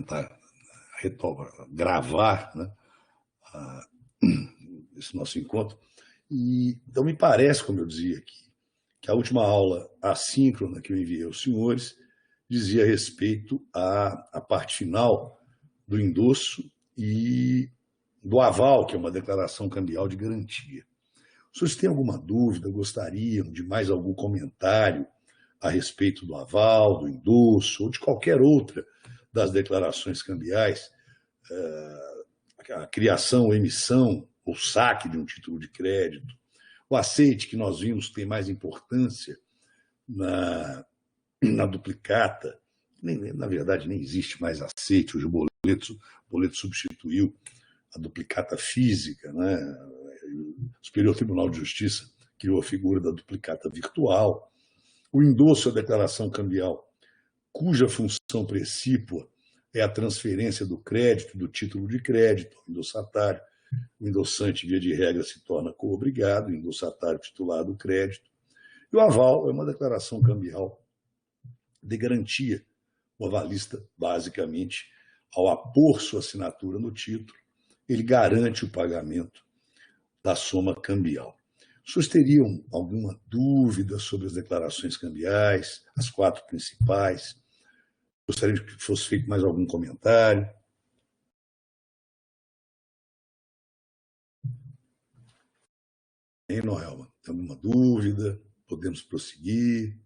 tentar gravar, né, esse nosso encontro. E, então, me parece, como eu dizia aqui, que a última aula assíncrona que eu enviei aos senhores dizia a respeito à parte final do endosso e do aval, que é uma declaração cambial de garantia. Se vocês têm alguma dúvida, gostariam de mais algum comentário a respeito do aval, do endosso ou de qualquer outra das declarações cambiais, a criação, emissão ou saque de um título de crédito, o aceite, que nós vimos tem mais importância na duplicata, na verdade nem existe mais aceite, hoje o boleto substituiu a duplicata física, né? O Superior Tribunal de Justiça criou a figura da duplicata virtual. O endosso é a declaração cambial, cuja função precípua é a transferência do crédito, do título de crédito ao endossatário. O endossante, via de regra, se torna coobrigado, o endossatário titular do crédito. E o aval é uma declaração cambial de garantia. O avalista, basicamente, ao apor sua assinatura no título, ele garante o pagamento da soma cambial. Vocês teriam alguma dúvida sobre as declarações cambiais, as 4 principais? Gostaria que fosse feito mais algum comentário? Hein, Noelma? Tem alguma dúvida? Podemos prosseguir?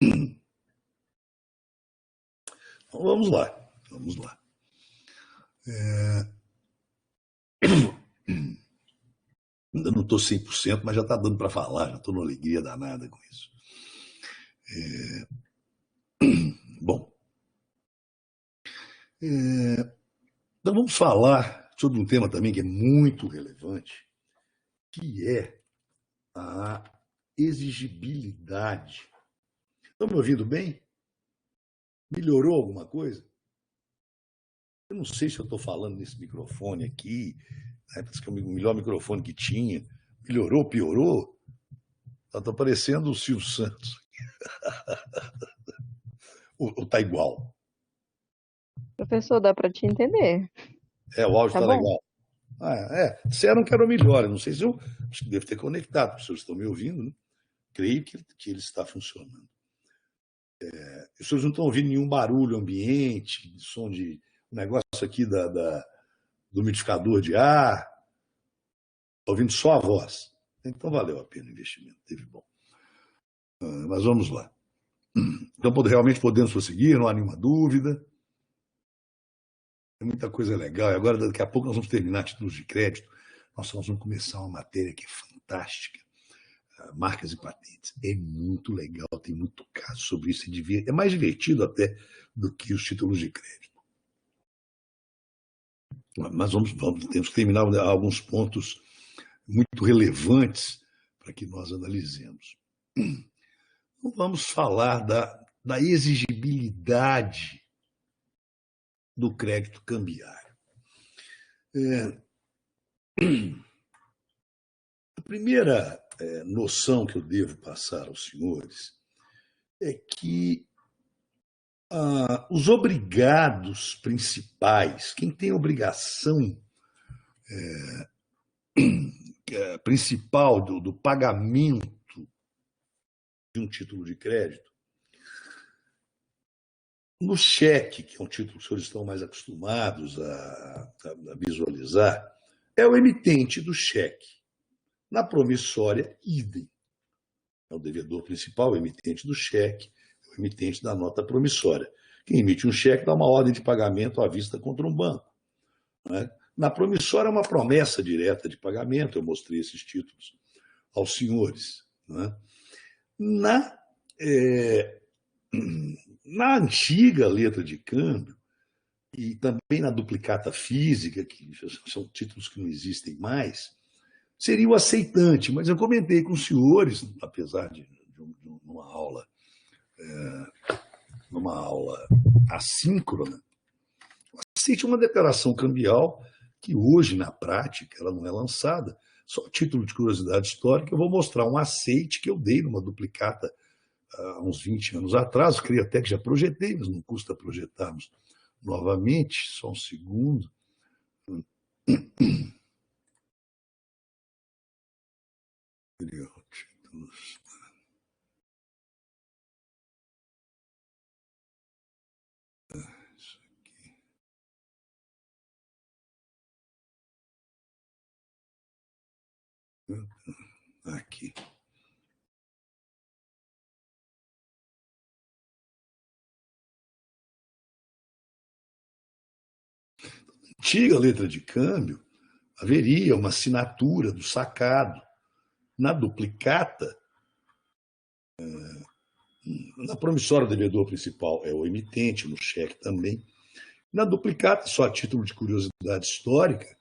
Então, vamos lá. Ainda não estou 100%, mas já está dando para falar, já estou numa alegria danada com isso. Bom, então vamos falar sobre um tema também que é muito relevante, que é a exigibilidade. Estão me ouvindo bem? Melhorou alguma coisa? Eu não sei se eu estou falando nesse microfone aqui, né? Parece que é o melhor microfone que tinha. Melhorou, piorou? Está parecendo o Silvio Santos. Ou está igual? Professor, dá para te entender. O áudio está legal. Disseram que era o melhor. Eu não sei se eu acho que devo ter conectado, porque vocês estão me ouvindo, né? Creio que ele está funcionando. Os senhores não estão ouvindo nenhum barulho ambiente, som de um negócio aqui do umidificador de ar. Estão ouvindo só a voz. Então valeu a pena o investimento, teve bom. Mas vamos lá. Então realmente podemos prosseguir, não há nenhuma dúvida. Tem muita coisa legal. E agora, daqui a pouco, nós vamos terminar títulos de crédito. Nós vamos começar uma matéria que é fantástica. Marcas e patentes. É muito legal, tem muito caso sobre isso. É mais divertido até do que os títulos de crédito. Mas temos que terminar alguns pontos muito relevantes para que nós analisemos. Então, vamos falar da exigibilidade do crédito cambiário. A primeira noção que eu devo passar aos senhores é que os obrigados principais, quem tem obrigação principal do pagamento de um título de crédito, no cheque, que é um título que os senhores estão mais acostumados a visualizar, é o emitente do cheque. Na promissória, idem. É o devedor principal, o emitente do cheque, o emitente da nota promissória. Quem emite um cheque dá uma ordem de pagamento à vista contra um banco, né? Na promissória é uma promessa direta de pagamento, eu mostrei esses títulos aos senhores, né? Na antiga letra de câmbio, e também na duplicata física, que são títulos que não existem mais, seria o aceitante, mas eu comentei com os senhores, apesar de numa aula assíncrona, o aceite é uma declaração cambial que hoje, na prática, ela não é lançada. Só a título de curiosidade histórica, eu vou mostrar um aceite que eu dei numa duplicata há uns 20 anos atrás, creio até que já projetei, mas não custa projetarmos novamente, só um segundo. Aqui. Antiga letra de câmbio, haveria uma assinatura do sacado. Na duplicata, na promissória, o devedor principal é o emitente, no cheque também. Na duplicata, só a título de curiosidade histórica,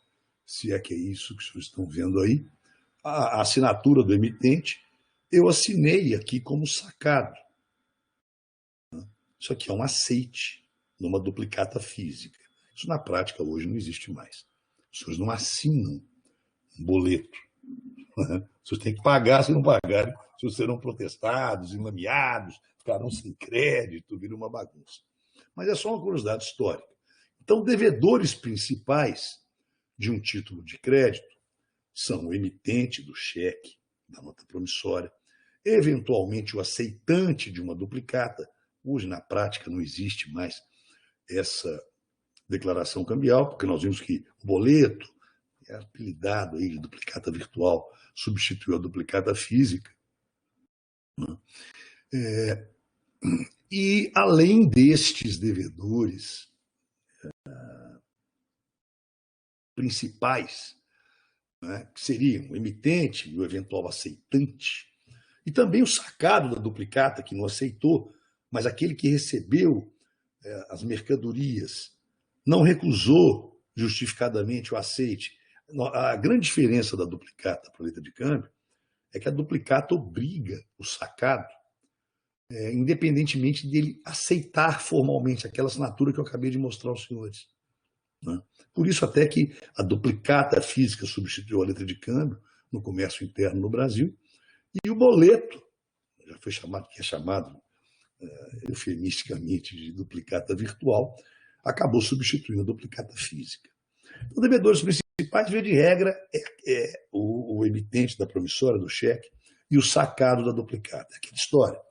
se é que é isso que vocês estão vendo aí, a assinatura do emitente, eu assinei aqui como sacado. Isso aqui é um aceite numa duplicata física. Isso na prática hoje não existe mais. As pessoas não assinam um boleto. As pessoas têm que pagar, se não pagarem, vocês serão protestados, enlameados, ficarão sem crédito, vira uma bagunça. Mas é só uma curiosidade histórica. Então, devedores principais de um título de crédito são o emitente do cheque, da nota promissória, eventualmente o aceitante de uma duplicata. Hoje, na prática, não existe mais essa declaração cambial, porque nós vimos que o boleto, é apelidado aí de duplicata virtual, substituiu a duplicata física. E, além destes devedores principais, né, que seriam o emitente e o eventual aceitante, e também o sacado da duplicata, que não aceitou, mas aquele que recebeu as mercadorias, não recusou justificadamente o aceite. A grande diferença da duplicata para a letra de câmbio é que a duplicata obriga o sacado, independentemente dele aceitar formalmente aquela assinatura que eu acabei de mostrar aos senhores. Né? Por isso até que a duplicata física substituiu a letra de câmbio no comércio interno no Brasil, e o boleto, já foi chamado, que é chamado eufemisticamente de duplicata virtual, acabou substituindo a duplicata física. Os devedores principais, via de regra, é o emitente da promissória do cheque e o sacado da duplicata. É aquela história.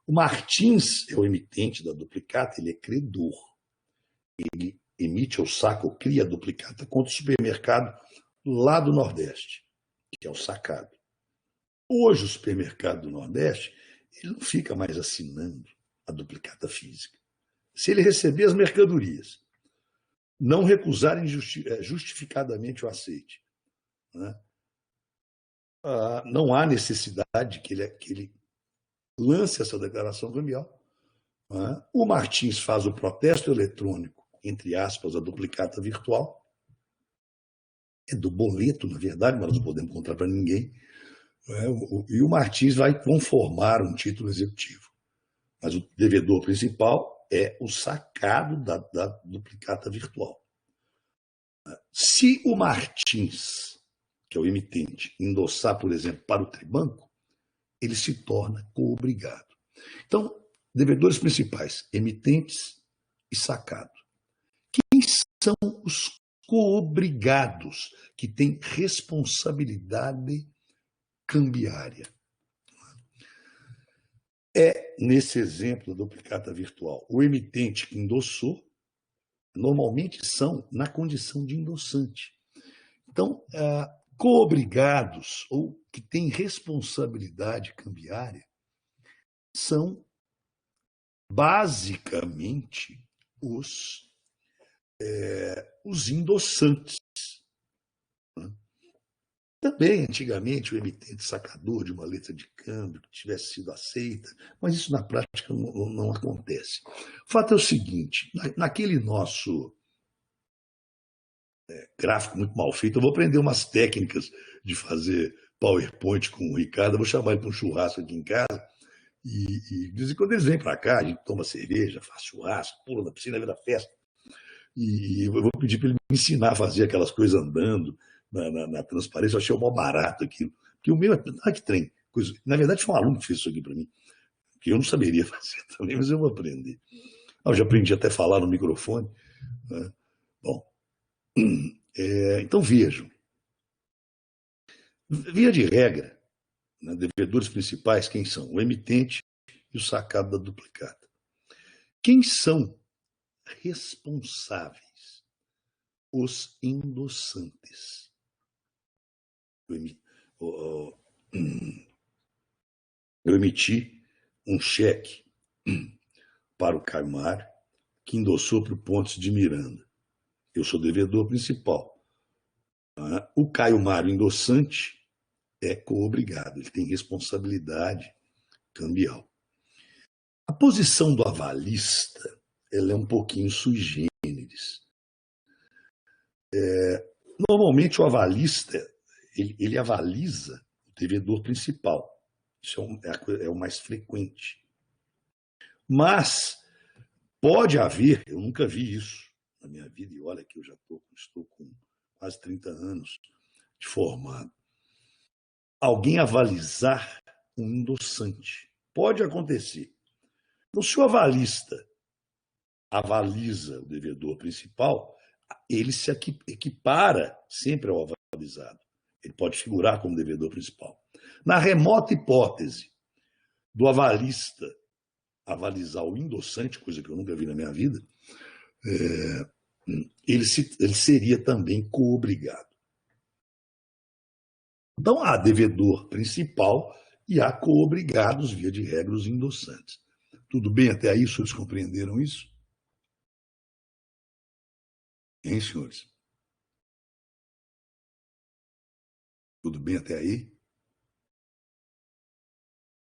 O Martins é o emitente da duplicata, ele é credor. Ele emite ou saca ou cria a duplicata contra o supermercado lá do Nordeste, que é o sacado. Hoje, o supermercado do Nordeste, ele não fica mais assinando a duplicata física. Se ele receber as mercadorias, não recusarem justificadamente o aceite, né? Não há necessidade que ele lance essa declaração cambial. Né? O Martins faz o protesto eletrônico, entre aspas, a duplicata virtual. É do boleto, na verdade, mas não podemos contar para ninguém. E o Martins vai conformar um título executivo. Mas o devedor principal é o sacado da duplicata virtual. Se o Martins, que é o emitente, endossar, por exemplo, para o Tribanco, ele se torna coobrigado. Então, devedores principais, emitentes e sacado. Quem são os coobrigados que têm responsabilidade cambiária? É, nesse exemplo da duplicata virtual, o emitente que endossou, normalmente são na condição de endossante. Então, coobrigados ou que têm responsabilidade cambiária são basicamente os endossantes. Também, antigamente, o emitente sacador de uma letra de câmbio que tivesse sido aceita, mas isso na prática não acontece. O fato é o seguinte, naquele nosso gráfico muito mal feito, eu vou aprender umas técnicas de fazer PowerPoint com o Ricardo, eu vou chamar ele para um churrasco aqui em casa, e de vez em quando eles vêm para cá, a gente toma cerveja, faz churrasco, pula na piscina, vira festa, e eu vou pedir para ele me ensinar a fazer aquelas coisas andando, na transparência. Eu achei o maior barato aquilo. Porque o meu, que trem. Na verdade, foi um aluno que fez isso aqui para mim. que eu não saberia fazer também, mas eu vou aprender. Eu já aprendi até a falar no microfone. Né? Bom, então vejam. Via de regra, né, devedores principais, quem são? O emitente e o sacado da duplicata. Quem são responsáveis? Os endossantes. Eu emiti um cheque para o Caio Mário, que endossou para o Pontes de Miranda. Eu sou devedor principal. O Caio Mário endossante é coobrigado, ele tem responsabilidade cambial. A posição do avalista ela é um pouquinho sui generis. Normalmente o avalista ele avaliza o devedor principal. Isso é o mais frequente. Mas pode haver, eu nunca vi isso na minha vida, e olha que eu já estou com quase 30 anos de formado, alguém avalizar um endossante. Pode acontecer. Então, se o avalista avaliza o devedor principal, ele se equipara sempre ao avalizado. Ele pode figurar como devedor principal. Na remota hipótese do avalista avalizar o endossante, coisa que eu nunca vi na minha vida, ele seria também coobrigado. Então, há devedor principal e há coobrigados, via de regra, os endossantes. Tudo bem até aí? Os senhores compreenderam isso? Hein, senhores? Tudo bem até aí?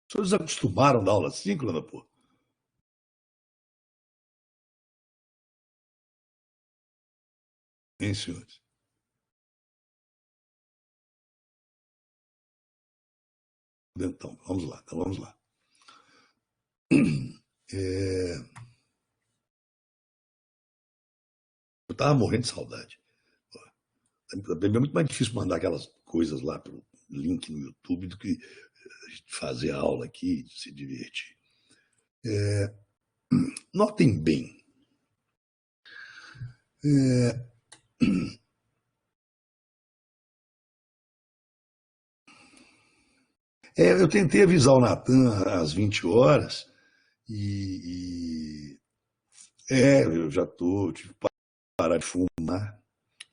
Os senhores acostumaram da aula síncrona, pô? Hein, senhores? Então, vamos lá. Eu estava morrendo de saudade. É muito mais difícil mandar aquelas coisas lá pelo link no YouTube do que fazer a aula aqui e se divertir. Notem bem. Eu tentei avisar o Natan às 20 horas eu já tive que parar de fumar.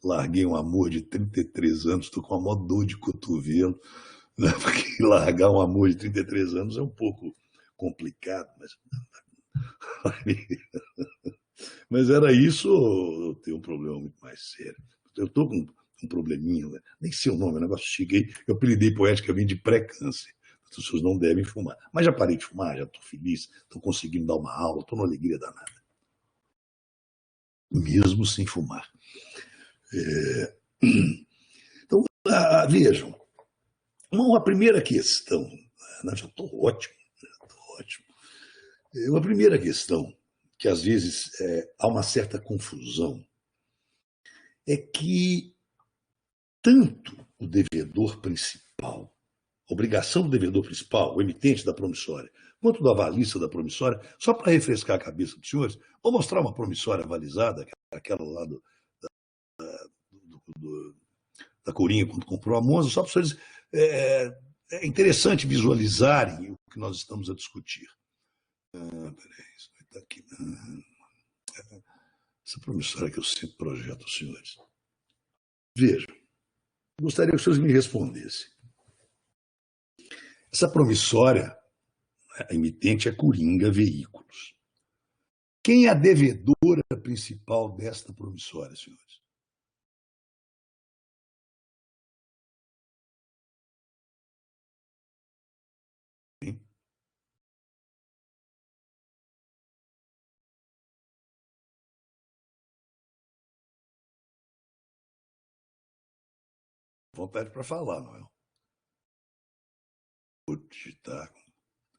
Larguei um amor de 33 anos, estou com uma maior dor de cotovelo, né? Porque largar um amor de 33 anos é um pouco complicado, mas era isso ou eu tenho um problema muito mais sério? Eu estou com um probleminha, né? Nem sei o nome, o negócio cheguei, eu apelidei poeticamente de pré-câncer. As pessoas não devem fumar. Mas já parei de fumar, já estou feliz, estou conseguindo dar uma aula, estou numa alegria danada. Mesmo sem fumar. Então, vejam, uma primeira questão, né, já estou ótimo. Uma primeira questão, que às vezes há uma certa confusão, é que tanto o devedor principal, a obrigação do devedor principal, o emitente da promissória, quanto do avalista da promissória, só para refrescar a cabeça dos senhores, vou mostrar uma promissória avalizada, aquela lá da Corinha, quando comprou a Monza, só para vocês. É interessante visualizarem o que nós estamos a discutir. Peraí, isso vai estar aqui. Essa promissória que eu sempre projeto aos senhores. Vejam, gostaria que os senhores me respondessem. Essa promissória, a emitente é Coringa Veículos. Quem é a devedora principal desta promissória, senhores? Hein? Vontade para falar, não é? Vou digitar.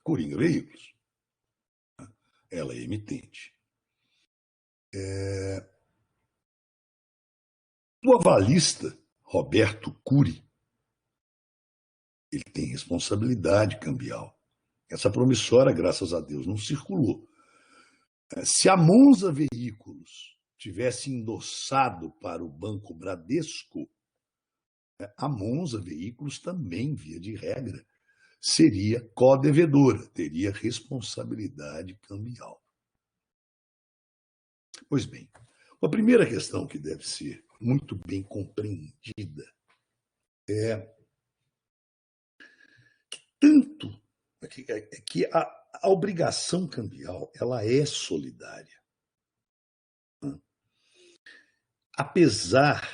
Coringa Veículos. Ela é emitente. O avalista, Roberto Cury, ele tem responsabilidade cambial. Essa promissória, graças a Deus, não circulou. Se a Monza Veículos tivesse endossado para o Banco Bradesco, a Monza Veículos também, via de regra, seria codevedora, teria responsabilidade cambial. Pois bem, a primeira questão que deve ser muito bem compreendida é que a obrigação cambial ela é solidária. Apesar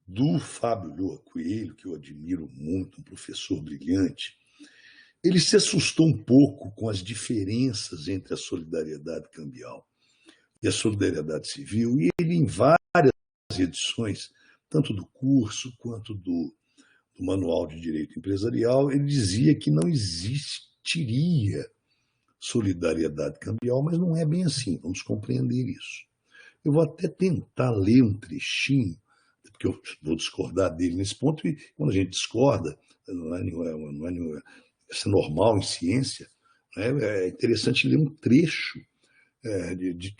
do Fábio Lua Coelho, que eu admiro muito, um professor brilhante, ele se assustou um pouco com as diferenças entre a solidariedade cambial e a solidariedade civil, e ele, em várias edições, tanto do curso quanto do Manual de Direito Empresarial, ele dizia que não existiria solidariedade cambial, mas não é bem assim, vamos compreender isso. Eu vou até tentar ler um trechinho, porque eu vou discordar dele nesse ponto, e quando a gente discorda, isso é normal em ciência, né? É interessante ler um trecho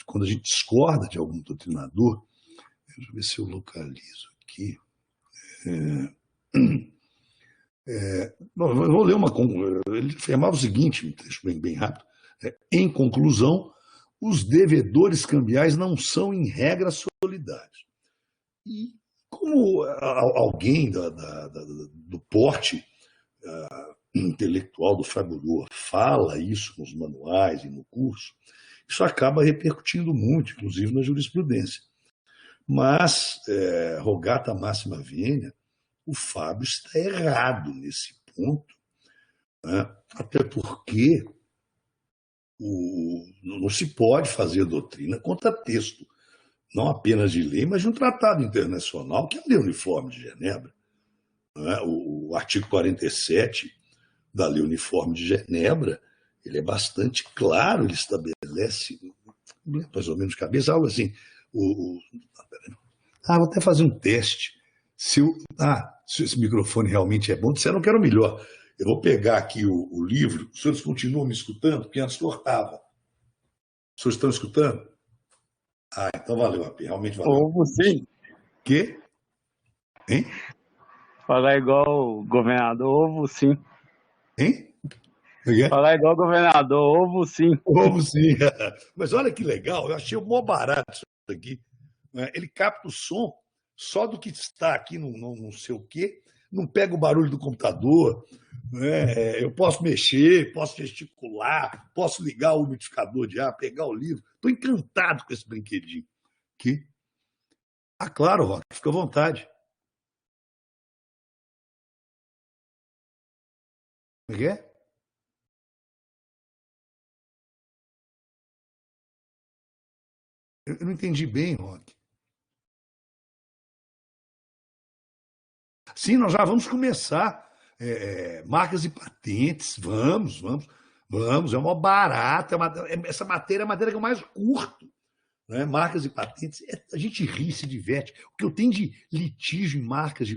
quando a gente discorda de algum doutrinador. Deixa eu ver se eu localizo aqui. Eu vou ler ele afirmava o seguinte, um trecho bem rápido. Em conclusão, os devedores cambiais não são, em regra, solidários. E como alguém do porte intelectual do Fábio Lua fala isso nos manuais e no curso, isso acaba repercutindo muito, inclusive na jurisprudência. Mas, rogata máxima venia, o Fábio está errado nesse ponto, né? Até porque não se pode fazer doutrina contra texto, não apenas de lei, mas de um tratado internacional, que é a Lei Uniforme de Genebra. Né? O artigo 47 da Lei Uniforme de Genebra, ele é bastante claro, ele estabelece, mais ou menos de cabeça, algo assim. Vou até fazer um teste. Se esse microfone realmente é bom, disseram que era o melhor. Eu vou pegar aqui o livro. Os senhores continuam me escutando? Porque antes cortava. Os senhores estão escutando? Então valeu a pena, realmente valeu. Ovo sim. Quê? Hein? Falar igual o governador, ovo sim. Hein? Falar igual o governador, ovo sim. Ovo sim. Mas olha que legal, eu achei o mó barato isso aqui. Ele capta o som só do que está aqui, não sei o quê, não pega o barulho do computador, né? Eu posso mexer, posso gesticular, posso ligar o umidificador de ar, pegar o livro. Estou encantado com esse brinquedinho. Aqui. Claro, Roque, fica à vontade. O que é? Eu não entendi bem, Roque. Sim, nós já vamos começar. Marcas e patentes, vamos, é uma barata. Essa matéria é a matéria que eu mais curto. Né? Marcas e patentes, a gente ri, se diverte. O que eu tenho de litígio em marcas,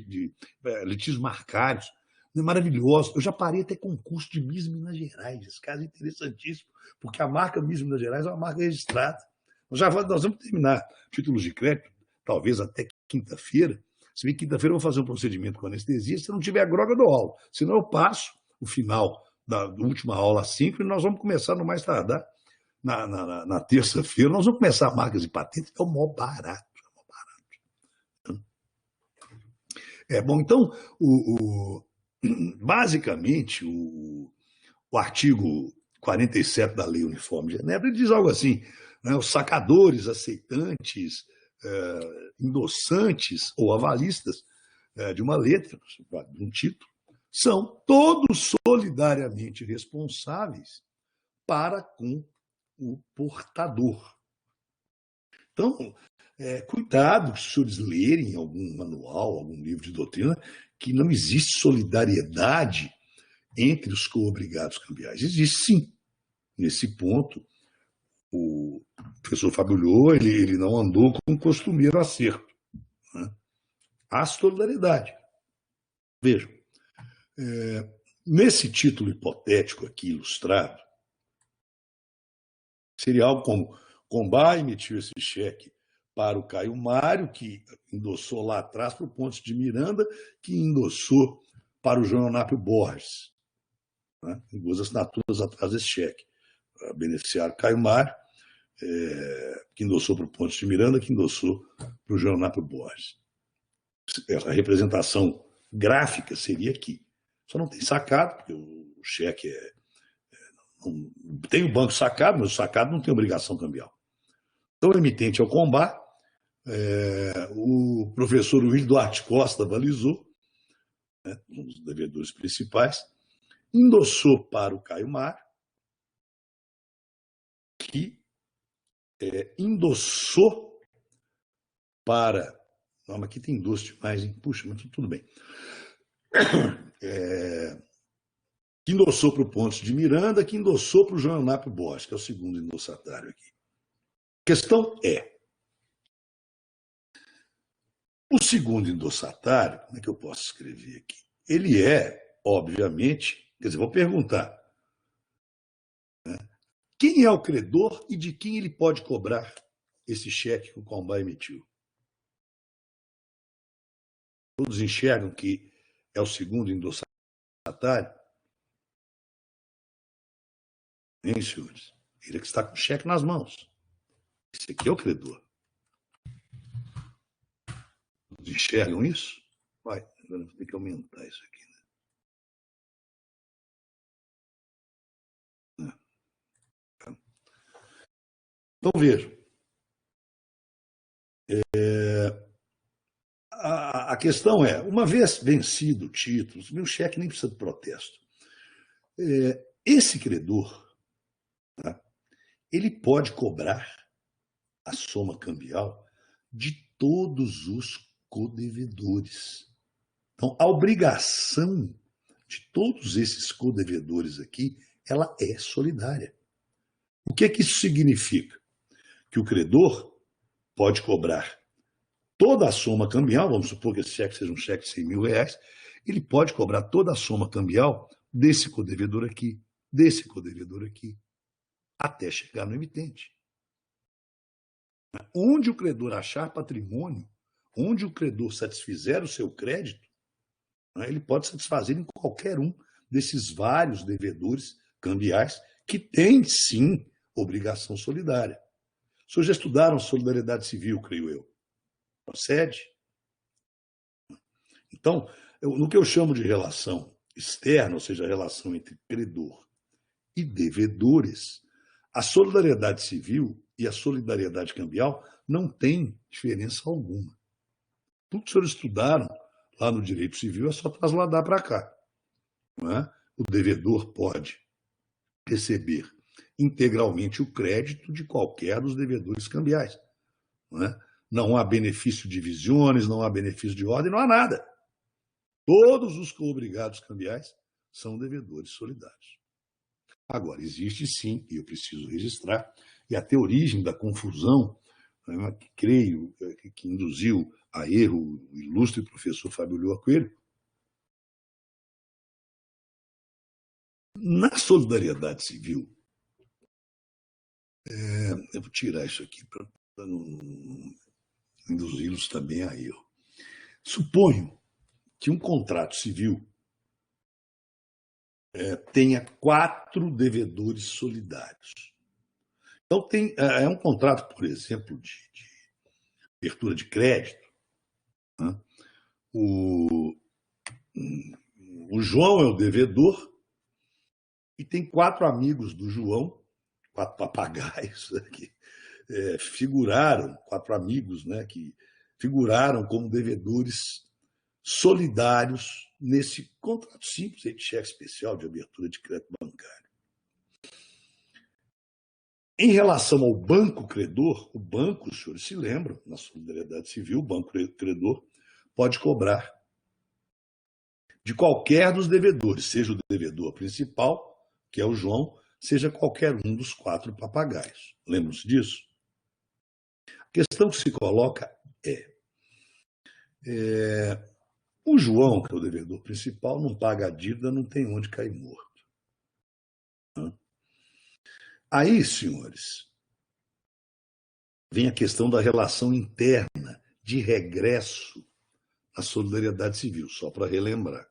litígios marcários, é maravilhoso. Eu já parei até concurso de Miss Minas Gerais. Esse caso é interessantíssimo, porque a marca Miss Minas Gerais é uma marca registrada. Nós vamos terminar títulos de crédito, talvez até quinta-feira. Se bem que quinta-feira eu vou fazer um procedimento com anestesia, se não tiver droga, eu dou aula. Senão eu passo o final da última aula 5 e nós vamos começar no mais tardar, na terça-feira, nós vamos começar marcas e patentes, é o maior barato. Bom, então, basicamente, o artigo 47 da Lei Uniforme de Genebra diz algo assim, né? Os sacadores, aceitantes, endossantes ou avalistas de uma letra, de um título, são todos solidariamente responsáveis para com o portador. Então, cuidado se os senhores lerem algum manual, algum livro de doutrina, que não existe solidariedade entre os coobrigados cambiais. Existe sim. Nesse ponto, o professor Fábio Lua, ele não andou com o costumeiro acerto. Né? Há solidariedade. Vejam, Nesse título hipotético aqui ilustrado, seria algo como: Combá emitiu esse cheque para o Caio Mário, que endossou lá atrás para o Pontes de Miranda, que endossou para o João Eunápio Borges. Né? Tem duas assinaturas atrás desse cheque. A beneficiário Caio Mário, que endossou para o Pontes de Miranda, que endossou para o João Eunápio Borges. A representação gráfica seria aqui. Só não tem sacado, porque o cheque tem o banco sacado, mas o sacado não tem obrigação cambial. Então, o emitente é o Combá, o professor Willy Duarte Costa balizou, né, um dos devedores principais, endossou para o Caio Mário, que endossou para... Não, mas aqui tem endosso demais, hein? Puxa, mas tudo bem. Que endossou para o Pontes de Miranda, que endossou para o João Eunápio Borges, que é o segundo endossatário aqui. A questão é, o segundo endossatário, como é que eu posso escrever aqui? Ele obviamente, quer dizer, vou perguntar, né, quem é o credor e de quem ele pode cobrar esse cheque que o Combá emitiu? Todos enxergam que é o segundo endossatário? Hein, senhores? Ele é que está com o cheque nas mãos. Esse aqui é o credor. Todos enxergam isso? Vai, agora vou ter que aumentar isso aqui. Né? Então, vejam. A questão é, uma vez vencido o título, meu cheque nem precisa de protesto. Esse credor, tá, ele pode cobrar a soma cambial de todos os codevedores. Então, a obrigação de todos esses codevedores aqui, ela é solidária. O que é que isso significa? Que o credor pode cobrar toda a soma cambial, vamos supor que esse cheque seja um cheque de 100 mil reais, ele pode cobrar toda a soma cambial desse codevedor aqui, até chegar no emitente. Onde o credor achar patrimônio, onde o credor satisfizer o seu crédito, ele pode satisfazer em qualquer um desses vários devedores cambiais que têm, sim, obrigação solidária. Os senhores já estudaram solidariedade civil, creio eu. Procede? Então, no que eu chamo de relação externa, ou seja, a relação entre credor e devedores, a solidariedade civil e a solidariedade cambial não têm diferença alguma. Tudo que os senhores estudaram lá no direito civil é só trasladar para cá. Não é? O devedor pode receber integralmente o crédito de qualquer dos devedores cambiais. Não é? Não há benefício de divisiones, não há benefício de ordem, não há nada. Todos os coobrigados cambiais são devedores solidários. Agora, existe sim, e eu preciso registrar, e até a origem da confusão, né, que creio que induziu a erro o ilustre professor Fábio Lhoa Coelho. Na solidariedade civil, eu vou tirar isso aqui para não induzi-los também a erro. Suponho que um contrato civil tenha 4 devedores solidários. Então, é um contrato, por exemplo, de abertura de crédito. Né? O João é o devedor e tem 4 amigos do João, 4 papagaios, né, que figuraram, 4 amigos, né, que figuraram como devedores solidários nesse contrato simples de cheque especial de abertura de crédito bancário. Em relação ao banco credor, o banco, os senhores se lembram, na solidariedade civil, o banco credor pode cobrar de qualquer dos devedores, seja o devedor principal, que é o João, seja qualquer um dos 4 papagaios. Lembram-se disso? A questão que se coloca é O João, que é o devedor principal, não paga a dívida, não tem onde cair morto. Aí, senhores, vem a questão da relação interna de regresso à solidariedade civil, só para relembrar.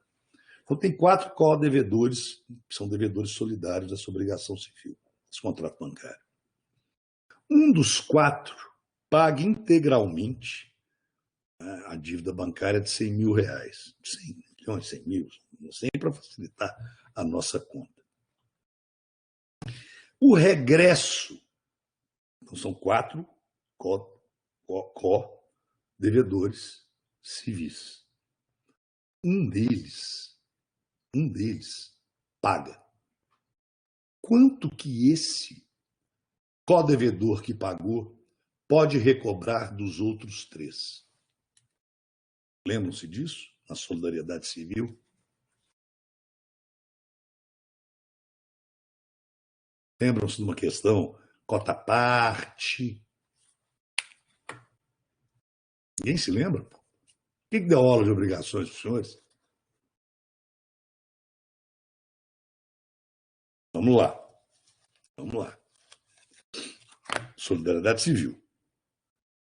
Então, tem 4 co-devedores, que são devedores solidários dessa obrigação civil, desse contrato bancário. Um dos 4 paga integralmente a dívida bancária de R$100 mil, 100 milhões, 100 mil, sempre para facilitar a nossa conta. O regresso, então são 4 co-devedores civis. Um deles paga. Quanto que esse co-devedor que pagou pode recobrar dos outros 3? Lembram-se disso na solidariedade civil? Lembram-se de uma questão cota-parte? Ninguém se lembra? O que deu aula de obrigações para os senhores? Vamos lá. Solidariedade civil.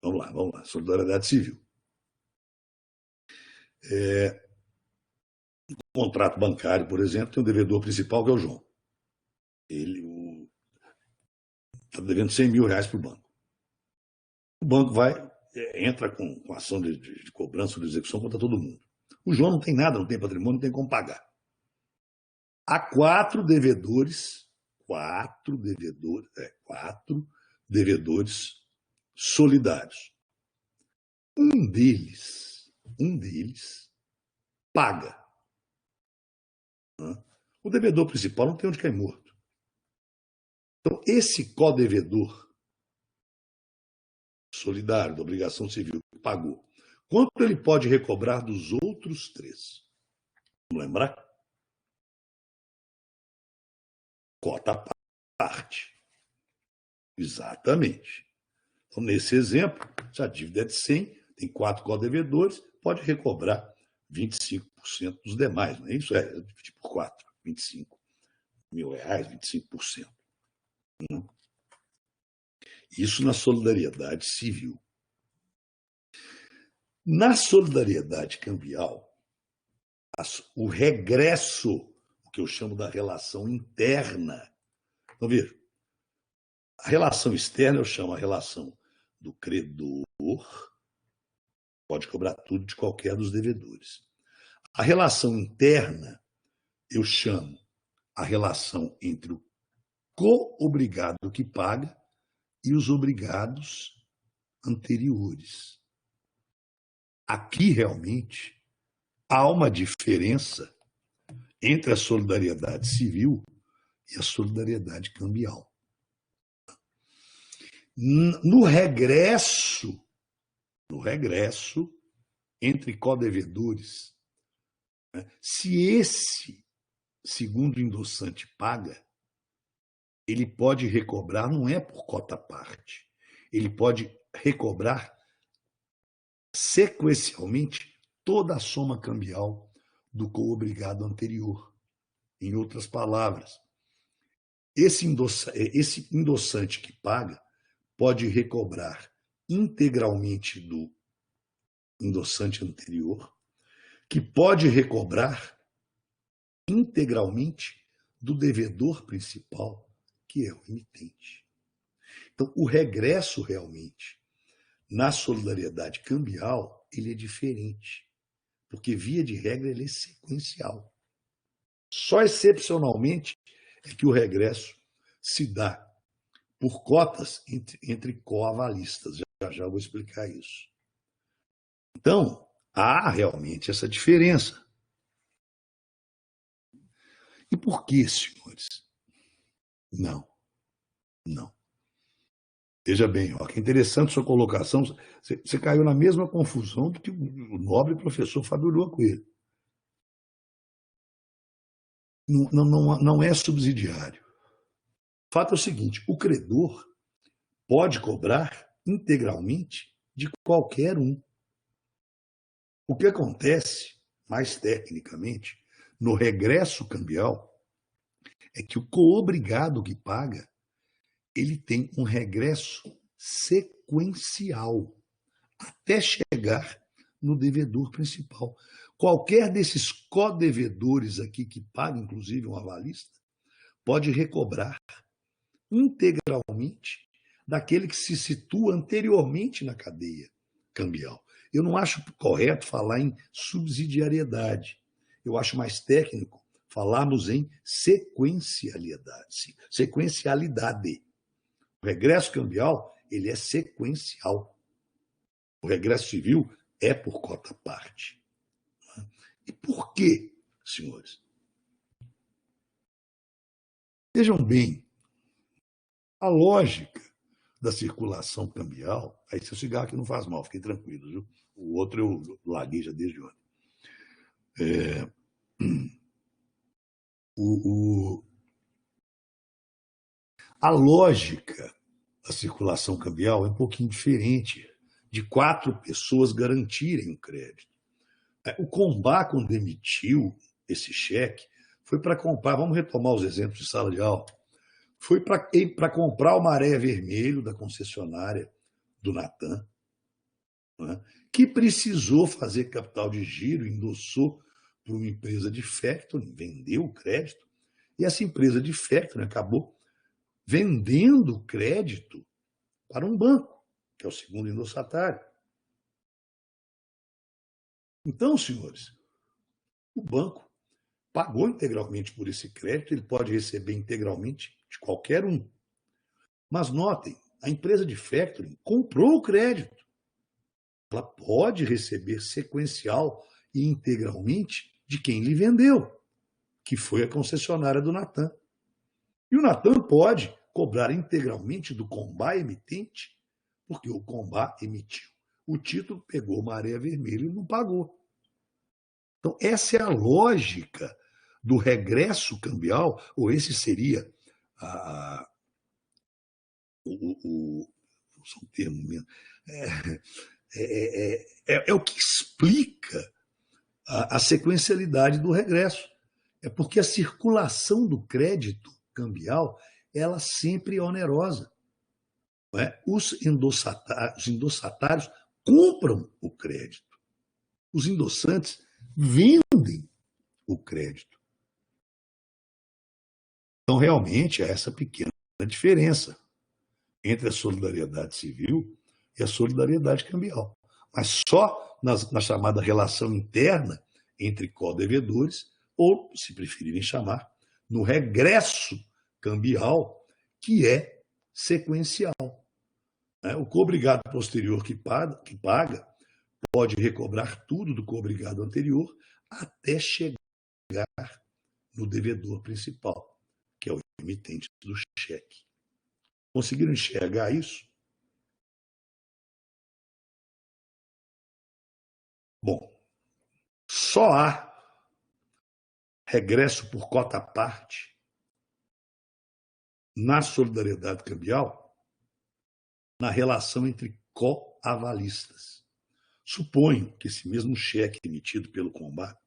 Vamos lá. Solidariedade civil. O contrato bancário, por exemplo, tem um devedor principal, que é o João. Ele está devendo R$100 mil para o banco. O banco entra com ação de cobrança ou de execução contra todo mundo. O João não tem nada, não tem patrimônio, não tem como pagar. Há 4 devedores solidários. Um deles paga. O devedor principal não tem onde cair morto. Então, esse co-devedor solidário da obrigação civil que pagou, quanto ele pode recobrar dos outros 3? Vamos lembrar? Cota-parte. Exatamente. Então, nesse exemplo, se a dívida é de 100, tem 4 co-devedores, pode recobrar 25% dos demais, não é isso? Dividir por 4, R$25 mil, 25%. Isso na solidariedade civil. Na solidariedade cambial, o regresso, o que eu chamo da relação interna. Então, veja, a relação externa eu chamo a relação do credor, pode cobrar tudo de qualquer dos devedores. A relação interna eu chamo a relação entre o co-obrigado que paga e os obrigados anteriores. Aqui, realmente, há uma diferença entre a solidariedade civil e a solidariedade cambial. No regresso entre co-devedores, se esse segundo endossante paga, ele pode recobrar, não é por cota-parte, ele pode recobrar sequencialmente toda a soma cambial do co-obrigado anterior. Em outras palavras, esse endossante que paga pode recobrar integralmente do endossante anterior, que pode recobrar integralmente do devedor principal, que é o emitente. Então, o regresso realmente na solidariedade cambial, ele é diferente, porque via de regra ele é sequencial. Só excepcionalmente é que o regresso se dá por cotas entre coavalistas. Já vou explicar isso. Então, há realmente essa diferença. E por que, senhores? Não. Veja bem, ó, que interessante sua colocação. Você caiu na mesma confusão do que o nobre professor Fábio Lua Coelho. Não é subsidiário. O fato é o seguinte, o credor pode cobrar integralmente de qualquer um. O que acontece mais tecnicamente, no regresso cambial, é que o coobrigado que paga, ele tem um regresso sequencial até chegar no devedor principal. Qualquer desses codevedores aqui que paga, inclusive um avalista, pode recobrar integralmente daquele que se situa anteriormente na cadeia cambial. Eu não acho correto falar em subsidiariedade. Eu acho mais técnico falarmos em sequencialidade. Sequencialidade. O regresso cambial, ele é sequencial. O regresso civil é por cota parte. E por quê, senhores? Vejam bem, a lógica da circulação cambial, aí seu cigarro aqui não faz mal, fiquem tranquilos, viu? O outro eu larguei já desde ontem. A lógica da circulação cambial é um pouquinho diferente de 4 pessoas garantirem o crédito. O Combá, quando emitiu esse cheque, foi para comprar, vamos retomar os exemplos de sala de aula, foi para comprar o Maré Vermelho da concessionária do Natan, né, que precisou fazer capital de giro, endossou para uma empresa de factoring, vendeu o crédito, e essa empresa de factoring acabou vendendo o crédito para um banco, que é o segundo endossatário. Então, senhores, o banco pagou integralmente por esse crédito, ele pode receber integralmente de qualquer um. Mas notem, a empresa de factoring comprou o crédito. Ela pode receber sequencial e integralmente de quem lhe vendeu, que foi a concessionária do Natan. E o Natan pode cobrar integralmente do Combá emitente, porque o Combá emitiu o título, pegou Maré Vermelha e não pagou. Então, essa é a lógica do regresso cambial, ou esse seria um termo mesmo, é o que explica a sequencialidade do regresso. É porque a circulação do crédito cambial, ela sempre é onerosa. Não é? Os endossatários compram o crédito. Os endossantes vendem o crédito. Então, realmente, há essa pequena diferença entre a solidariedade civil e a solidariedade cambial. Mas só na chamada relação interna entre codevedores, ou, se preferirem chamar, no regresso cambial, que é sequencial. O coobrigado posterior que paga pode recobrar tudo do coobrigado anterior até chegar no devedor principal, que é o emitente do cheque. Conseguiram enxergar isso? Bom, só há regresso por cota parte na solidariedade cambial na relação entre coavalistas. Suponho que esse mesmo cheque emitido pelo Combá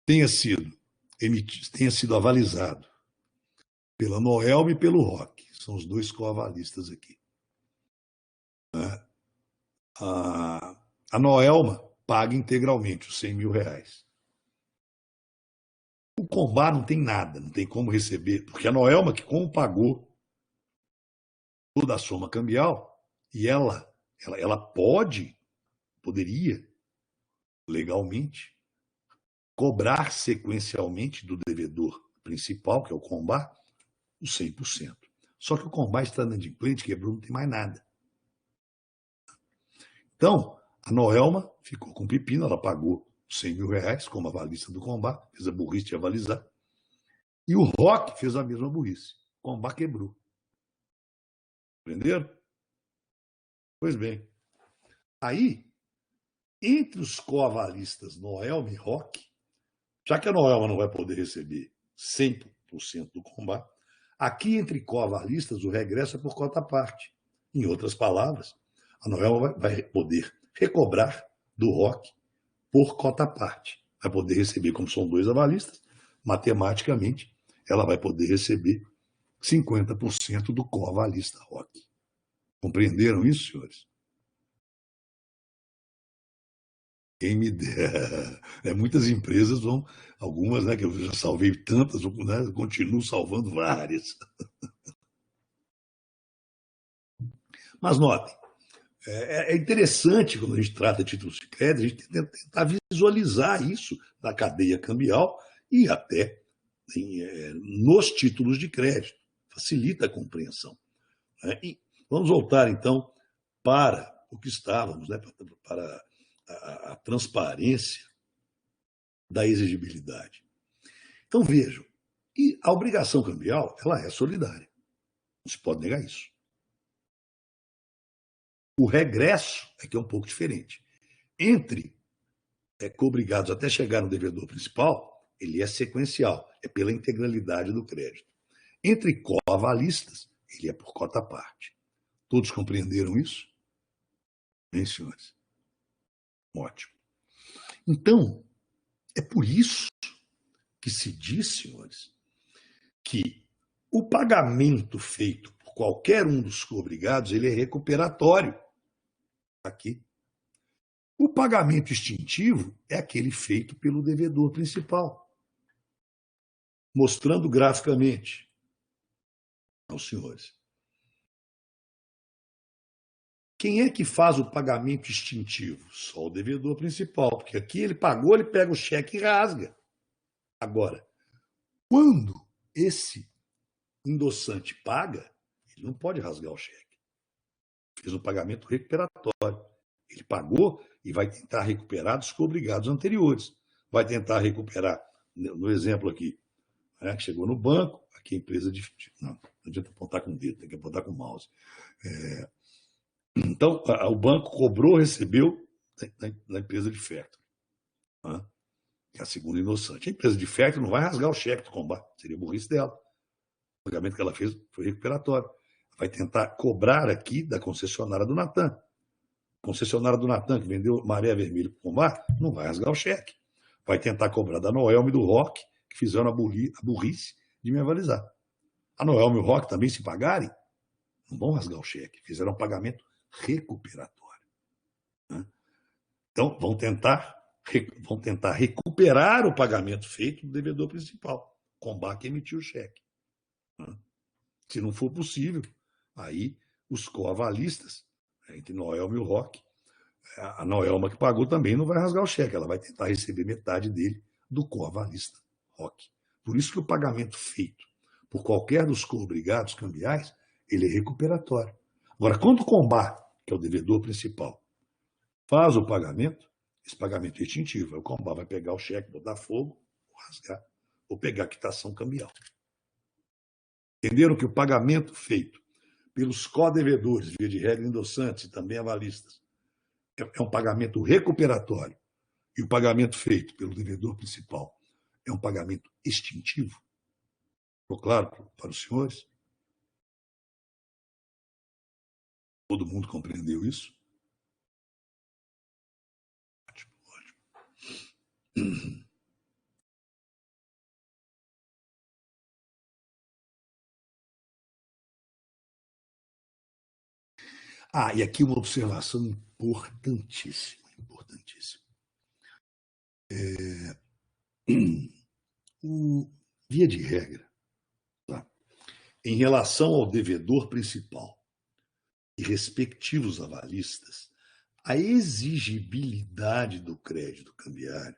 tenha sido avalizado pela Noelma e pelo Roque. São os dois coavalistas aqui. A Noelma paga integralmente os R$100.000. O Combá não tem nada, não tem como receber, porque a Noelma, que como pagou toda a soma cambial, e ela poderia, legalmente, cobrar sequencialmente do devedor principal, que é o Combá, os 100%. Só que o Combá está inadimplente, quebrou, não tem mais nada. Então, a Noelma ficou com pepino, ela pagou R$100.000 como avalista do Combá, fez a burrice de avalizar, e o Roque fez a mesma burrice. O Combá quebrou. Entenderam? Pois bem. Aí, entre os coavalistas Noelma e Roque, já que a Noelma não vai poder receber 100% do Combá, aqui entre coavalistas o regresso é por cota parte. Em outras palavras, a Noelma vai poder recobrar do Roque por cota parte. Vai poder receber, como são 2 avalistas, matematicamente, ela vai poder receber 50% do co-avalista ROC. Compreenderam isso, senhores? Quem me dera. Muitas empresas vão, algumas, né, que eu já salvei tantas, né, continuo salvando várias. Mas notem, é interessante quando a gente trata de títulos de crédito, a gente tentar visualizar isso na cadeia cambial e até nos títulos de crédito. Facilita a compreensão. Né? E vamos voltar, então, para o que estávamos, né, para a transparência da exigibilidade. Então, vejam, e a obrigação cambial, ela é solidária. Não se pode negar isso. O regresso é que é um pouco diferente. Entre cobrigados até chegar no devedor principal, ele é sequencial, é pela integralidade do crédito. Entre coavalistas, ele é por cota parte. Todos compreenderam isso? Bem, senhores? Ótimo. Então, é por isso que se diz, senhores, que o pagamento feito por qualquer um dos cobrigados, ele é recuperatório. Aqui. O pagamento extintivo é aquele feito pelo devedor principal, mostrando graficamente aos senhores. Quem é que faz o pagamento extintivo? Só o devedor principal, porque aqui ele pagou, ele pega o cheque e rasga. Agora, quando esse endossante paga, ele não pode rasgar o cheque. Fez um pagamento recuperatório. Ele pagou e vai tentar recuperar dos cobrigados anteriores. Vai tentar recuperar, no exemplo aqui, né, que chegou no banco, aqui a empresa de... Não adianta apontar com o dedo, tem que apontar com o mouse. Então, o banco cobrou, recebeu na empresa de factoring. Né? É a segunda endossante. A empresa de factoring não vai rasgar o cheque do combate, seria burrice dela. O pagamento que ela fez foi recuperatório. Vai tentar cobrar aqui da concessionária do Natan. A concessionária do Natan, que vendeu Maré Vermelha para o combate, não vai rasgar o cheque. Vai tentar cobrar da Noelma e do Rock, que fizeram a burrice de me avalizar. A Noelma e o Rock também, se pagarem, não vão rasgar o cheque. Fizeram um pagamento recuperatório. Né? Então, vão tentar recuperar o pagamento feito do devedor principal, Combá que emitiu o cheque. Né? Se não for possível, aí os coavalistas, entre Noelma e o Rock, a Noelma que pagou também não vai rasgar o cheque, ela vai tentar receber metade dele do coavalista Rock. Por isso que o pagamento feito por qualquer dos coobrigados cambiais, ele é recuperatório. Agora, quando o Combá, que é o devedor principal, faz o pagamento, esse pagamento é extintivo. Aí o Combá vai pegar o cheque, botar fogo, rasgar, ou pegar a quitação cambial. Entenderam que o pagamento feito pelos co-devedores, via de regra endossantes e também avalistas, é um pagamento recuperatório. E o pagamento feito pelo devedor principal é um pagamento extintivo. Ficou claro para os senhores? Todo mundo compreendeu isso? Ótimo, ótimo. E aqui uma observação importantíssima, importantíssima. Via de regra, tá? Em relação ao devedor principal e respectivos avalistas, a exigibilidade do crédito cambiário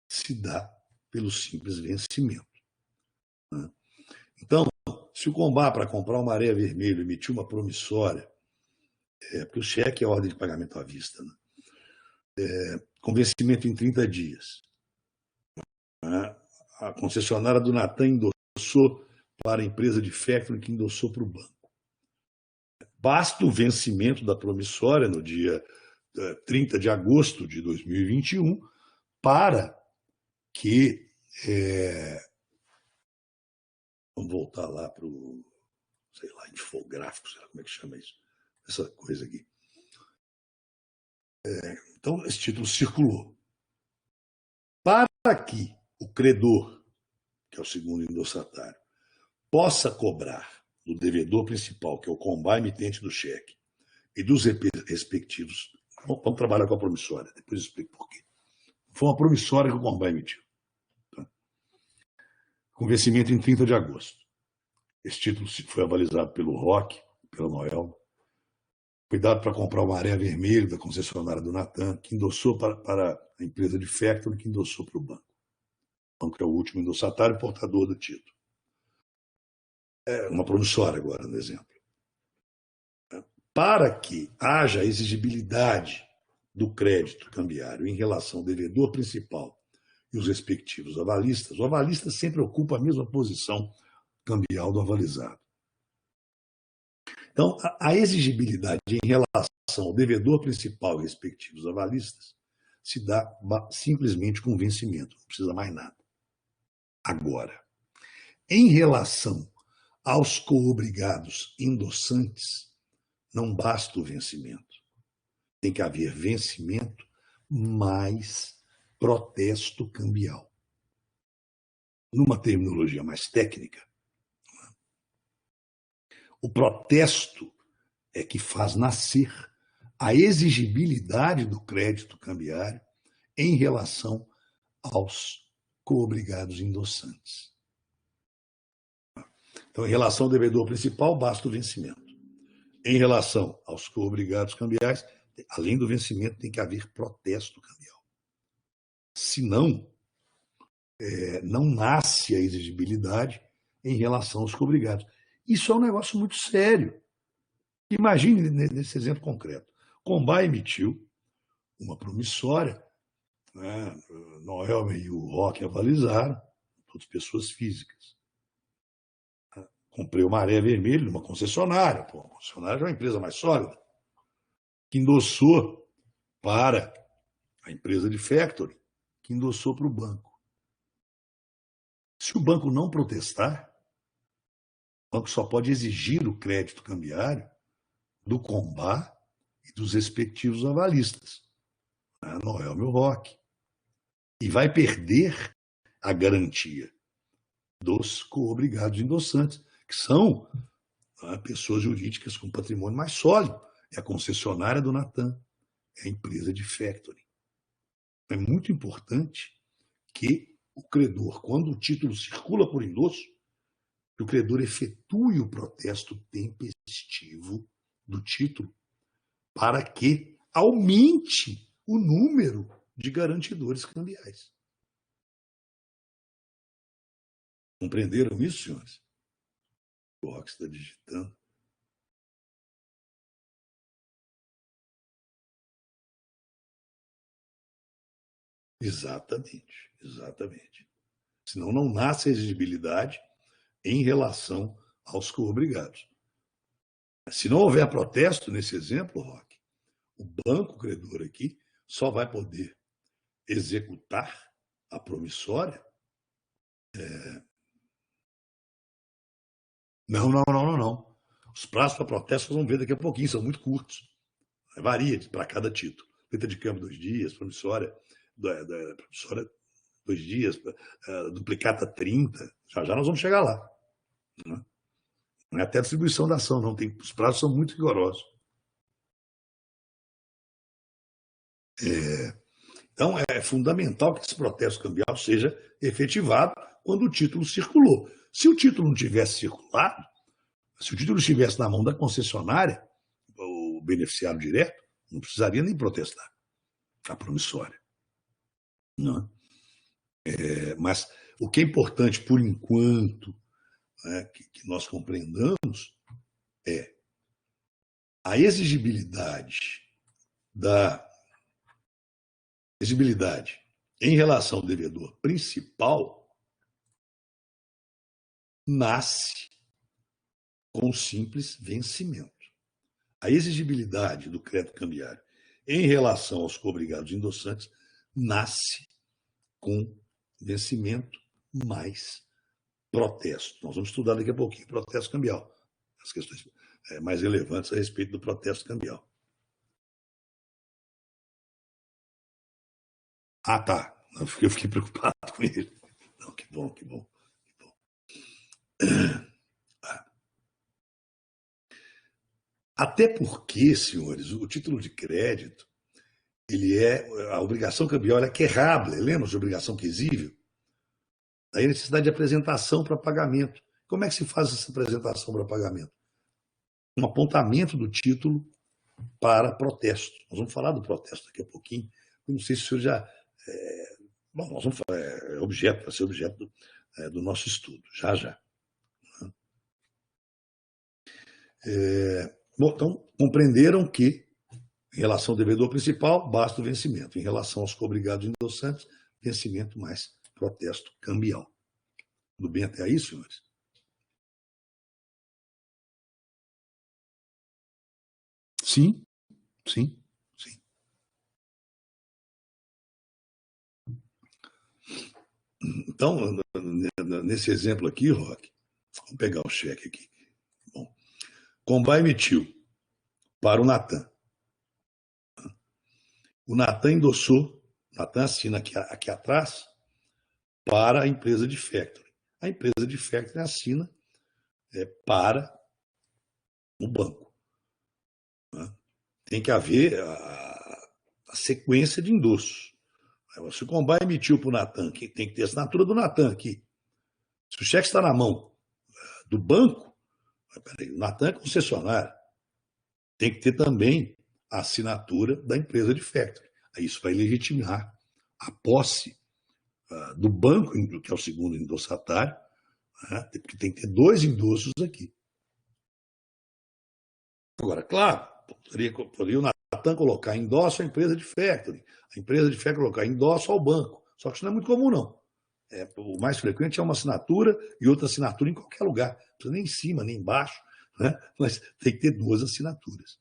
se dá pelo simples vencimento. Né? Então, se o Combá, para comprar uma Maré Vermelha, emitiu uma promissória, porque o cheque é a ordem de pagamento à vista, né? Com vencimento em 30 dias. Né? A concessionária do Natan endossou para a empresa de factoring que endossou para o banco. Basta o vencimento da promissória no dia 30 de agosto de 2021 para que... vamos voltar lá para o, sei lá, infográfico, sei lá como é que chama isso, essa coisa aqui. Então, esse título circulou. que o credor, que é o segundo endossatário, possa cobrar do devedor principal, que é o combá emitente do cheque, e dos respectivos. Vamos trabalhar com a promissória, depois eu explico por quê. Foi uma promissória que o combá emitiu, tá? Com vencimento em 30 de agosto. Esse título foi avalizado pelo Roque, pela Noel, foi dado para comprar uma Maré Vermelha da concessionária do Natan, que endossou para a empresa de factoring, que endossou para o banco. O banco é o último endossatário portador do título. É uma promissória agora, no exemplo. Para que haja exigibilidade do crédito cambiário em relação ao devedor principal e os respectivos avalistas, o avalista sempre ocupa a mesma posição cambial do avalizado. Então, a exigibilidade em relação ao devedor principal e respectivos avalistas se dá simplesmente com vencimento, não precisa mais nada. Agora, em relação aos coobrigados endossantes, não basta o vencimento. Tem que haver vencimento mais protesto cambial. Numa terminologia mais técnica, o protesto é que faz nascer a exigibilidade do crédito cambiário em relação aos coobrigados endossantes. Então, em relação ao devedor principal, basta o vencimento. Em relação aos coobrigados cambiais, além do vencimento, tem que haver protesto cambial. Senão, não nasce a exigibilidade em relação aos coobrigados. Isso é um negócio muito sério. Imagine nesse exemplo concreto. Combá emitiu uma promissória, né? Noel e o Roque avalizaram, todas pessoas físicas. Comprei uma Maré Vermelha numa concessionária. Pô, a concessionária é uma empresa mais sólida, que endossou para a empresa de factoring, que endossou para o banco. Se o banco não protestar, o banco só pode exigir o crédito cambiário do combá e dos respectivos avalistas, a Noel e o Roque. E vai perder a garantia dos coobrigados endossantes, que são pessoas jurídicas com patrimônio mais sólido. É a concessionária do Natan, é a empresa de factoring. É muito importante que o credor, quando o título circula por endosso, que o credor efetue o protesto tempestivo do título para que aumente o número de garantidores cambiais. Compreenderam isso, senhores? O Roque está digitando. Exatamente, exatamente. Senão não nasce a exigibilidade em relação aos coobrigados. Se não houver protesto nesse exemplo, Roque, o banco credor aqui só vai poder executar a promissória. Não. Os prazos para protesto nós vamos ver daqui a pouquinho, são muito curtos. Varia para cada título. Letra de câmbio, 2 dias, promissória, promissória 2 dias, duplicata 30. Já nós vamos chegar lá. Não é até a distribuição da ação, não. Os prazos são muito rigorosos. Então, é fundamental que esse protesto cambial seja efetivado quando o título circulou. Se o título não tivesse circulado, se o título estivesse na mão da concessionária, o beneficiário direto, não precisaria nem protestar a promissória. Não. Mas o que é importante, por enquanto, né, que nós compreendamos, é a exigibilidade em relação ao devedor principal nasce com simples vencimento. A exigibilidade do crédito cambiário em relação aos coobrigados endossantes nasce com vencimento mais protesto. Nós vamos estudar daqui a pouquinho protesto cambial, as questões mais relevantes a respeito do protesto cambial. Ah, tá. Eu fiquei preocupado com ele. Não, que bom, que bom. Até porque, senhores, o título de crédito, a obrigação cambial é querrável, lembra de obrigação quesível? Daí a necessidade de apresentação para pagamento. Como é que se faz essa apresentação para pagamento? Um apontamento do título para protesto. Nós vamos falar do protesto daqui a pouquinho. Eu não sei se o senhor já... Bom, nós vamos falar, vai ser objeto do nosso estudo, já. Bom, então, compreenderam que, em relação ao devedor principal, basta o vencimento. Em relação aos cobrigados endossantes, vencimento mais protesto cambial. Tudo bem até aí, senhores? Sim. Então, nesse exemplo aqui, Roque, vamos pegar o cheque aqui. Bom, Combá emitiu para o Natan. O Natan endossou, o Natan assina aqui atrás, para a empresa de factoring. A empresa de factoring assina para o banco. Tem que haver a sequência de endossos. Se o Combá emitiu para o Natan, tem que ter a assinatura do Natan aqui. Se o cheque está na mão do banco, peraí, o Natan é concessionário, tem que ter também a assinatura da empresa de factoring. Aí isso vai legitimar a posse do banco, que é o segundo endossatário, porque tem que ter 2 endossos aqui. Agora, claro, poderia o Natan colocar endosso à empresa de factoring, a empresa de factoring colocar endosso ao banco, só que isso não é muito comum, não. O mais frequente é uma assinatura e outra assinatura em qualquer lugar, não precisa nem em cima, nem embaixo, né? Mas tem que ter 2 assinaturas.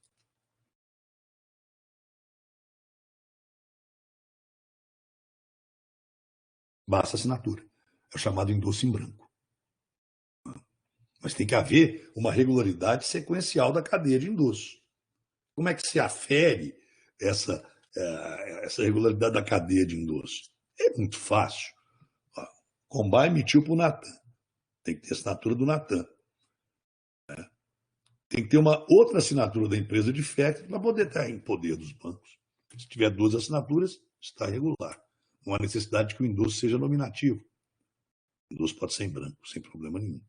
Basta assinatura. É o chamado endosso em branco. Mas tem que haver uma regularidade sequencial da cadeia de endosso. Como é que se afere essa regularidade da cadeia de endosso? É muito fácil. Combá emitiu para o Natan. Tem que ter assinatura do Natan. Tem que ter uma outra assinatura da empresa de factoring para poder estar em poder dos bancos. Se tiver 2 assinaturas, está irregular. Não há necessidade de que o endosso seja nominativo. O endosso pode ser em branco, sem problema nenhum.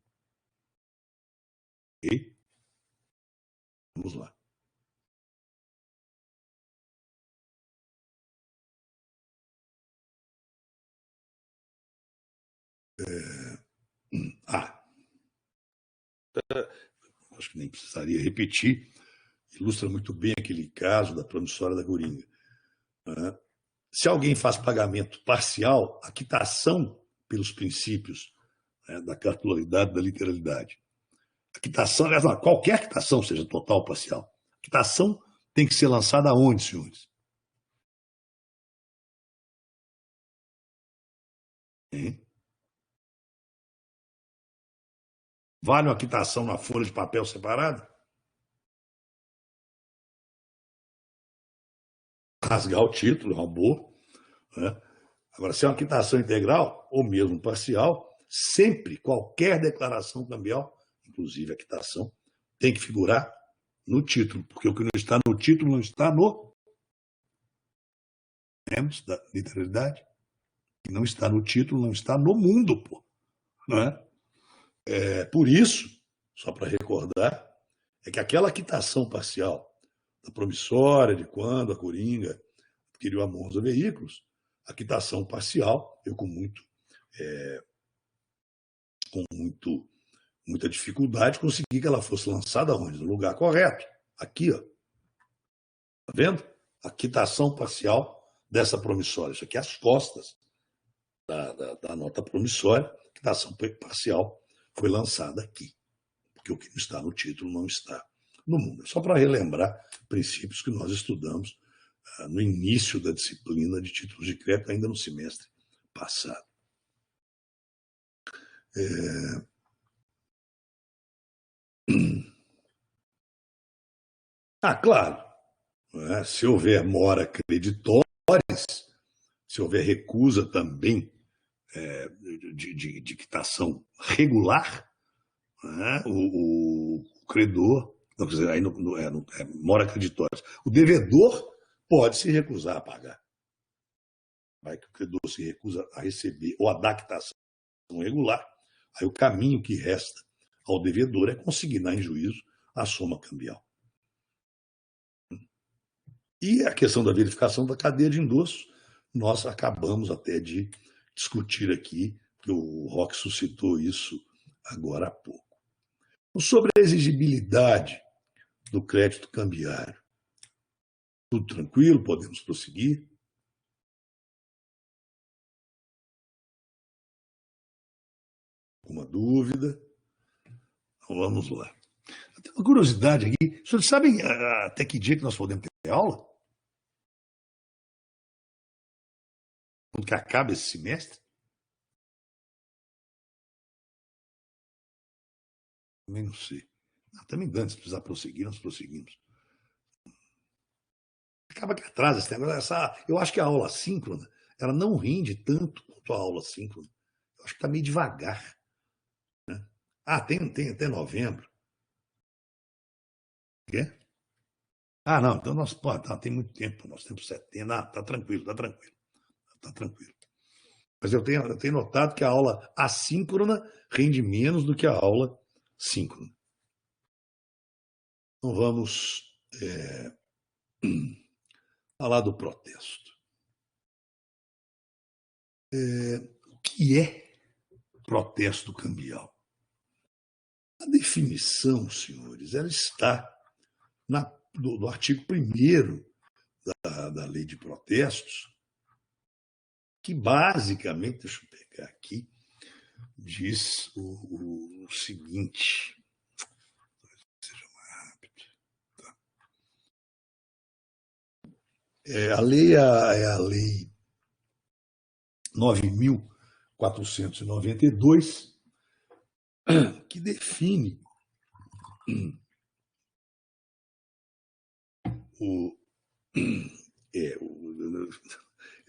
Ok? Vamos lá. Acho que nem precisaria repetir, ilustra muito bem aquele caso da promissória da Coringa. Se alguém faz pagamento parcial, a quitação pelos princípios da cartularidade e da literalidade. A quitação, qualquer quitação, seja total ou parcial, a quitação tem que ser lançada aonde, senhores? Vale uma quitação na folha de papel separada? Rasgar o título, é uma boa. Agora, se é uma quitação integral, ou mesmo parcial, sempre, qualquer declaração cambial, inclusive a quitação, tem que figurar no título, porque o que não está no título não está no... Lemos da literalidade? O que não está no título não está no mundo, pô. Não é? Por isso, só para recordar, é que aquela quitação parcial da promissória, de quando a Coringa adquiriu a Monza Veículos, a quitação parcial, eu com muita dificuldade consegui que ela fosse lançada onde? No lugar correto. Aqui, ó. Tá vendo? A quitação parcial dessa promissória. Isso aqui é as costas da nota promissória. A quitação parcial foi lançada aqui. Porque o que não está no título não está no mundo. Só para relembrar princípios que nós estudamos no início da disciplina de títulos de crédito, ainda no semestre passado. Claro, se houver mora creditores, se houver recusa também de quitação regular, né, o credor, não, quer dizer, aí mora creditórios. O devedor pode se recusar a pagar. Vai que o credor se recusa a receber ou a dar quitação regular, aí o caminho que resta ao devedor é consignar em juízo a soma cambial. E a questão da verificação da cadeia de endosso, nós acabamos até de discutir aqui, que o Roque suscitou isso agora há pouco. Sobre a exigibilidade do crédito cambiário, tudo tranquilo, podemos prosseguir? Alguma dúvida? Então, vamos lá. Tem uma curiosidade aqui. Os senhores sabem até que dia que nós podemos ter aula? Quando que acaba esse semestre? Também não sei. Também dando, se precisar prosseguir, nós prosseguimos. Acaba que atrasa esse negócio. Eu acho que a aula síncrona, ela não rende tanto quanto a aula síncrona. Eu acho que está meio devagar. Né? Tem até novembro. Quê? Não, então nós tem muito tempo, nós temos setembro. Tá tranquilo. Mas eu tenho notado que a aula assíncrona rende menos do que a aula síncrona. Então vamos falar do protesto. O que é protesto cambial? A definição, senhores, ela está no artigo 1º da Lei de Protestos, que basicamente, deixa eu pegar aqui, diz o seguinte. Seja mais rápido. Tá. A lei é a Lei 9.492, que define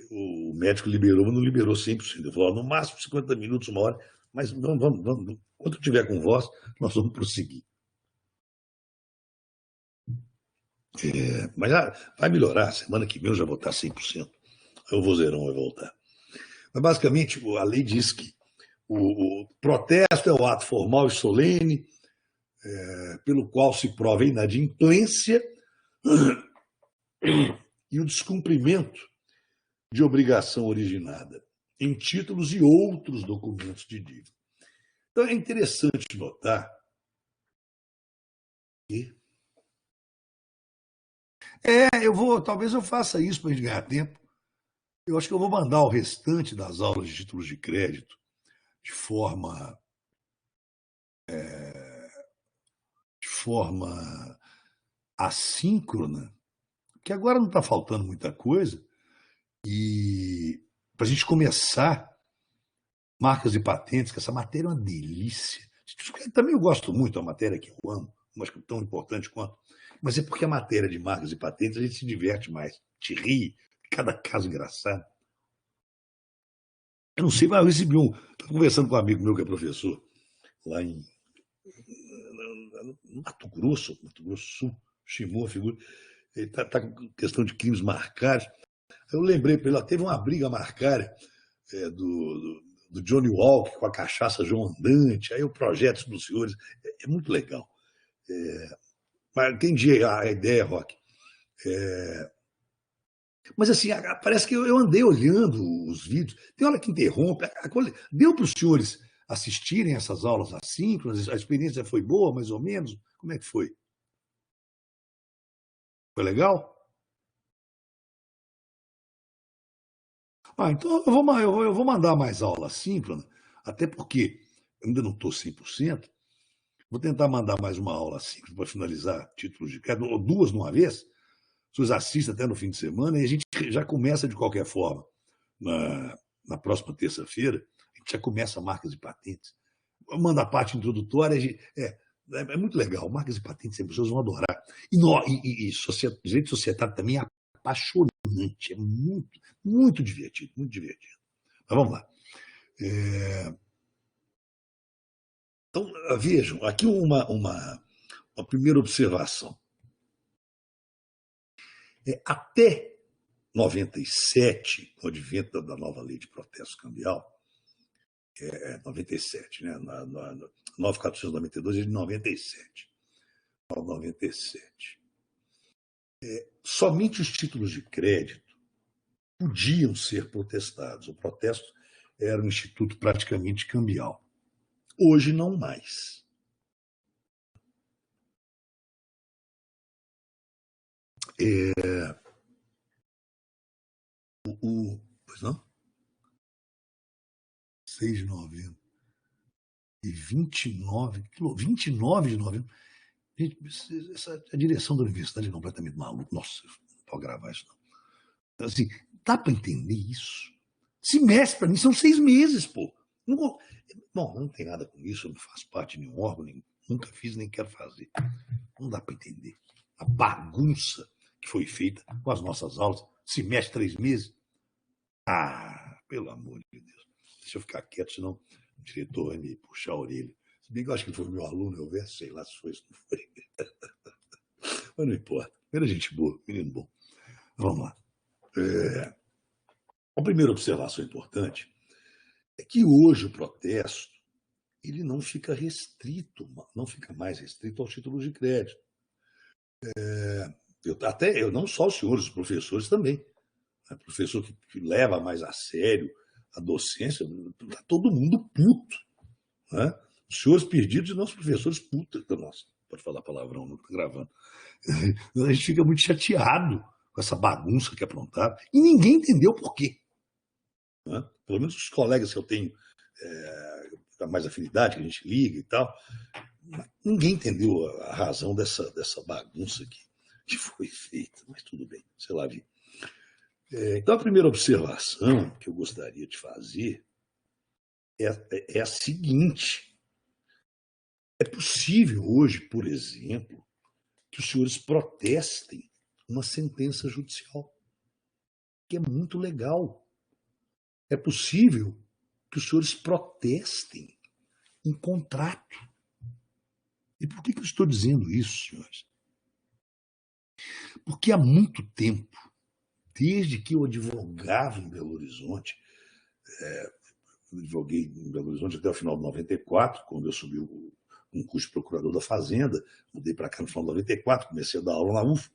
o médico liberou, mas não liberou 100%. Eu falou, no máximo 50 minutos, uma hora, mas vamos. Quando eu tiver com voz, nós vamos prosseguir. Mas vai melhorar, semana que vem eu já vou estar 100%. Aí o vozeirão vai voltar. Mas basicamente a lei diz que o protesto é o ato formal e solene pelo qual se prova a inadimplência e o descumprimento de obrigação originada em títulos e outros documentos de dívida. Então é interessante notar que talvez eu faça isso para a gente ganhar tempo. Eu acho que eu vou mandar o restante das aulas de títulos de crédito de forma assíncrona, que agora não está faltando muita coisa, e para a gente começar marcas e patentes, que essa matéria é uma delícia. Também eu gosto muito da matéria que eu amo, não acho que é tão importante quanto, mas é porque a matéria de marcas e patentes a gente se diverte mais, te ri, cada caso engraçado. Eu não sei, mas eu recebi estou conversando com um amigo meu que é professor, lá em Mato Grosso do Sul, chamou a figura, ele está com questão de crimes marcários. Eu lembrei para ele, teve uma briga marcária do Johnny Walker com a cachaça João Andante, aí o projeto dos senhores, é muito legal. Mas entendi a ideia, Roque. Mas assim, parece que eu andei olhando os vídeos, tem hora que interrompe, deu para os senhores assistirem essas aulas assíncronas, a experiência foi boa, mais ou menos? Como é que foi? Foi legal? Então eu vou mandar mais aula assíncrona, até porque eu ainda não estou 100%, vou tentar mandar mais uma aula assíncrona para finalizar títulos de crédito, ou duas de uma vez, vocês assistem até no fim de semana, e a gente já começa de qualquer forma, na próxima terça-feira, a gente já começa marcas e patentes. Manda a parte introdutória, é muito legal, marcas e patentes, as pessoas vão adorar. E direito societário também é a apaixonante, é muito, muito divertido, muito divertido. Mas vamos lá. Então, vejam, aqui uma primeira observação. Até 97, com o advento da nova lei de protesto cambial, 97, né? 9.492 é de 97. 97. Somente os títulos de crédito podiam ser protestados. O protesto era um instituto praticamente cambial. Hoje, não mais. Pois não? 6 de novembro e 29 de novembro. Gente, a direção da universidade é completamente maluca. Nossa, não pode gravar isso, não. Assim, dá para entender isso? Semestre, para mim, são 6 meses, pô. Bom, não tem nada com isso, eu não faço parte de nenhum órgão, nunca fiz, nem quero fazer. Não dá para entender a bagunça que foi feita com as nossas aulas. Semestre, 3 meses. Pelo amor de Deus. Deixa eu ficar quieto, senão o diretor vai me puxar a orelha. Se bem que eu acho que ele foi meu aluno, eu verso, sei lá se foi, se não foi. Mas não importa. Era gente boa, menino bom. Vamos lá. A primeira observação importante é que hoje o protesto ele não fica restrito, não fica mais restrito aos títulos de crédito. Eu não só os senhores, os professores também. Professor que leva mais a sério a docência, está todo mundo puto. Né? Os senhores perdidos e nossos professores putos. Nossa, pode falar palavrão, não estou gravando. A gente fica muito chateado com essa bagunça que aprontaram e ninguém entendeu por quê. Né? Pelo menos os colegas que eu tenho mais afinidade, que a gente liga e tal, ninguém entendeu a razão dessa bagunça que foi feita, mas tudo bem, sei lá, vi. Então, a primeira observação que eu gostaria de fazer é a seguinte. É possível hoje, por exemplo, que os senhores protestem uma sentença judicial, que é muito legal. É possível que os senhores protestem um contrato. E por que eu estou dizendo isso, senhores? Porque há muito tempo, desde que eu advogava em Belo Horizonte, eu advoguei em Belo Horizonte até o final de 94, quando eu subi o concurso de procurador da Fazenda, mudei para cá no final de 94, comecei a dar aula na UF,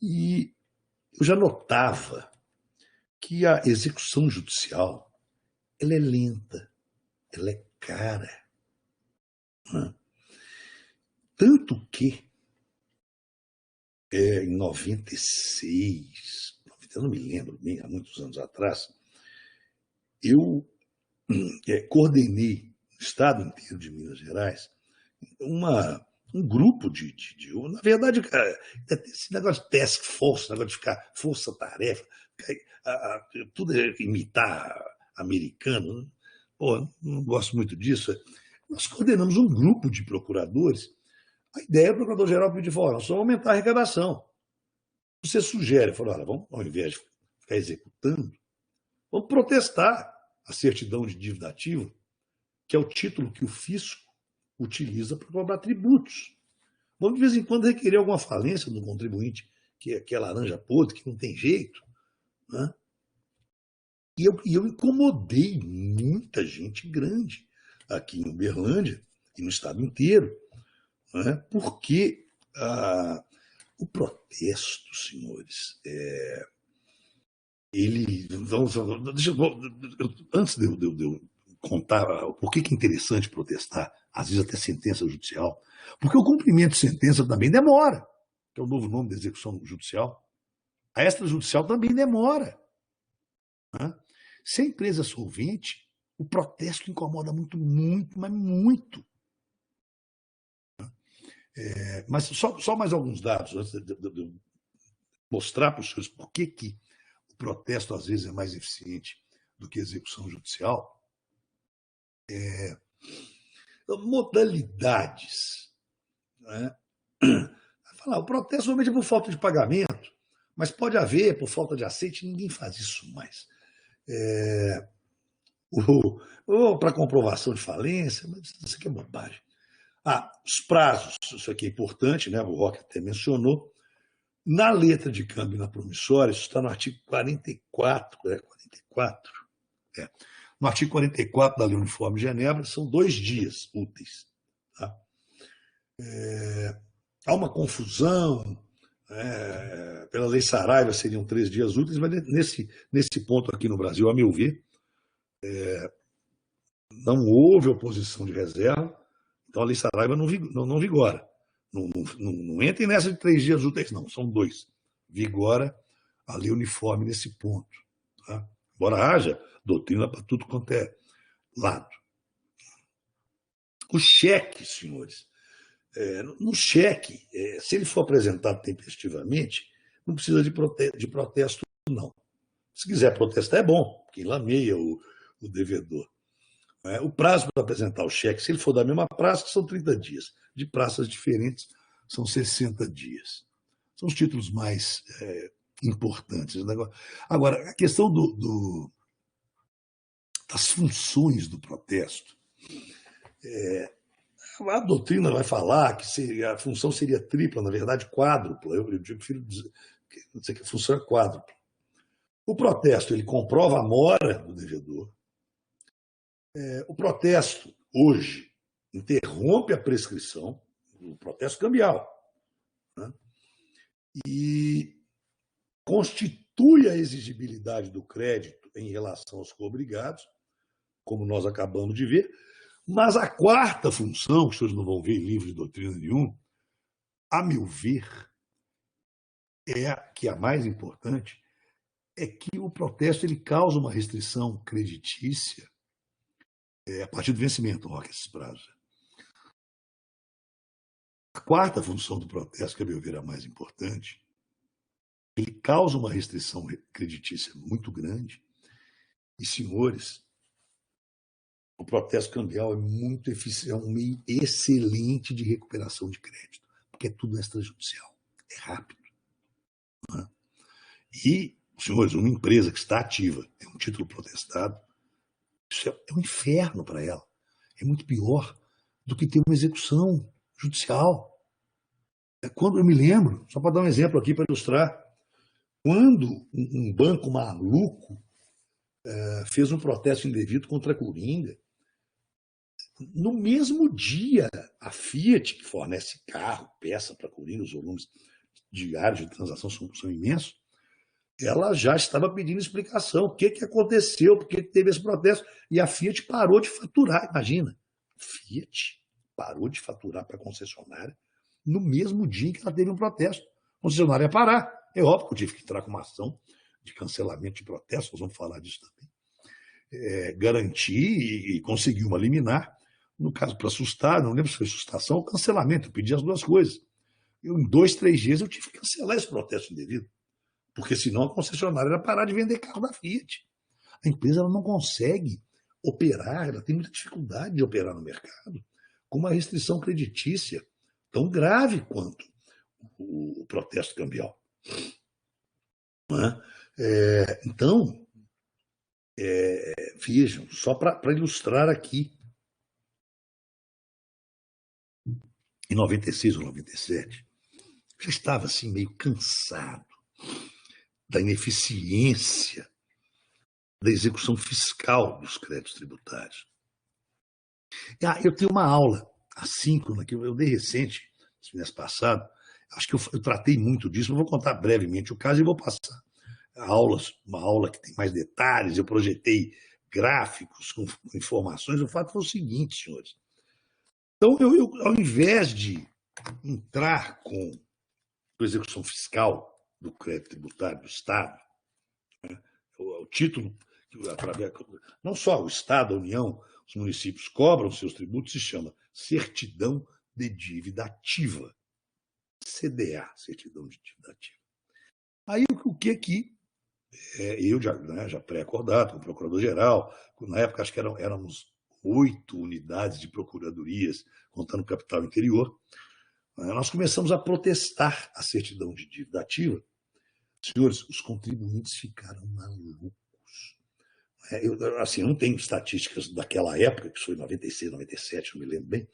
e eu já notava que a execução judicial ela é lenta, ela é cara. Né? Tanto que, em 96, eu não me lembro bem, há muitos anos atrás, eu coordenei no estado inteiro de Minas Gerais um grupo na verdade, esse negócio de task force, negócio de ficar força-tarefa, tudo é imitar americano, né? Pô, não gosto muito disso. Nós coordenamos um grupo de procuradores. A ideia é o procurador-geral pedir, nós vamos aumentar a arrecadação. Você sugere, olha, vamos, ao invés de ficar executando, vamos protestar a certidão de dívida ativa, que é o título que o fisco utiliza para cobrar tributos. Vamos, de vez em quando, requerer alguma falência do contribuinte, que é laranja podre, que não tem jeito. Né? E eu incomodei muita gente grande aqui em Uberlândia e no estado inteiro, né? Porque o protesto, senhores, antes de eu contar por que é interessante protestar, às vezes até sentença judicial, porque o cumprimento de sentença também demora, que é o novo nome da execução judicial. A extrajudicial também demora. Né? Se a empresa é solvente, o protesto incomoda muito, mas muito. Mas só mais alguns dados, antes de mostrar para os senhores por que o protesto às vezes é mais eficiente do que a execução judicial. Modalidades. Né? O protesto normalmente é por falta de pagamento, Mas pode haver, por falta de aceite, ninguém faz isso mais. Ou para comprovação de falência, mas isso aqui é bobagem. Os prazos, isso aqui é importante, né? O Roque até mencionou. Na letra de câmbio na promissória, isso está no artigo 44, no artigo 44 da Lei Uniforme de Genebra, são 2 dias úteis. Tá? Há uma confusão, pela Lei Saraiva seriam 3 dias úteis, mas nesse ponto aqui no Brasil, a meu ver, não houve oposição de reserva, então a Lei Saraiva não vigora. Não entrem nessa de 3 dias úteis, não, são 2. Vigora a lei uniforme nesse ponto. Tá? Embora haja doutrina para tudo quanto é lado. O cheque, senhores, no cheque, se ele for apresentado tempestivamente, não precisa de protesto, não. Se quiser protestar, é bom, porque lameia o devedor. O prazo para apresentar o cheque, se ele for da mesma praça, são 30 dias. De praças diferentes, são 60 dias. São os títulos mais importantes. Agora, a questão das funções do protesto, a doutrina vai falar que a função seria tripla, na verdade, quádrupla. Eu prefiro dizer que a função é quádrupla. O protesto, ele comprova a mora do devedor. O protesto, hoje, interrompe a prescrição, o protesto cambial, né? E constitui a exigibilidade do crédito em relação aos coobrigados, como nós acabamos de ver, mas a quarta função, que vocês não vão ver em livro de doutrina nenhum, a meu ver, que é a mais importante, é que o protesto ele causa uma restrição creditícia a partir do vencimento, Roque, esses prazos. A quarta função do protesto, que a meu ver é a mais importante, ele causa uma restrição creditícia muito grande. E, senhores, o protesto cambial é muito eficiente, é um meio excelente de recuperação de crédito, porque é tudo extrajudicial, é rápido. Né? E, senhores, uma empresa que está ativa, tem um título protestado, isso é um inferno para ela. É muito pior do que ter uma execução judicial. Quando eu me lembro, só para dar um exemplo aqui para ilustrar, quando um banco maluco fez um protesto indevido contra a Coringa, no mesmo dia, a Fiat, que fornece carro, peça para a Coringa, os volumes diários de transação são imensos, ela já estava pedindo explicação. O que aconteceu, por que teve esse protesto? E a Fiat parou de faturar, imagina. Fiat parou de faturar para a concessionária no mesmo dia em que ela teve um protesto. A concessionária ia parar. É óbvio que eu tive que entrar com uma ação de cancelamento de protesto, nós vamos falar disso também. Garantir e conseguir uma liminar. No caso, para assustar, não lembro se foi sustação ou cancelamento, eu pedi as duas coisas. Em 2, 3 dias eu tive que cancelar esse protesto indevido. Porque senão a concessionária ia parar de vender carro da Fiat. A empresa ela não consegue operar, ela tem muita dificuldade de operar no mercado com uma restrição creditícia tão grave quanto o protesto cambial. Então, vejam, só para ilustrar aqui, em 96 ou 97, já estava assim meio cansado da ineficiência da execução fiscal dos créditos tributários. Eu tenho uma aula assíncrona que eu dei recente, mês passado, acho que eu tratei muito disso, eu vou contar brevemente o caso e vou passar uma aula que tem mais detalhes, eu projetei gráficos com informações. O fato foi o seguinte, senhores. Então, eu ao invés de entrar com a execução fiscal do crédito tributário do Estado, né, o título, não só o Estado, a União, os municípios cobram seus tributos, se chama Certidão de Dívida Ativa. CDA, Certidão de Dívida Ativa. Aí o que eu já pré-acordado com o Procurador-Geral, na época acho que éramos 8 unidades de procuradorias, contando o capital interior, nós começamos a protestar a certidão de dívida ativa, Senhores, os contribuintes ficaram malucos. Eu não tenho estatísticas daquela época, que foi 96, 97, não me lembro bem,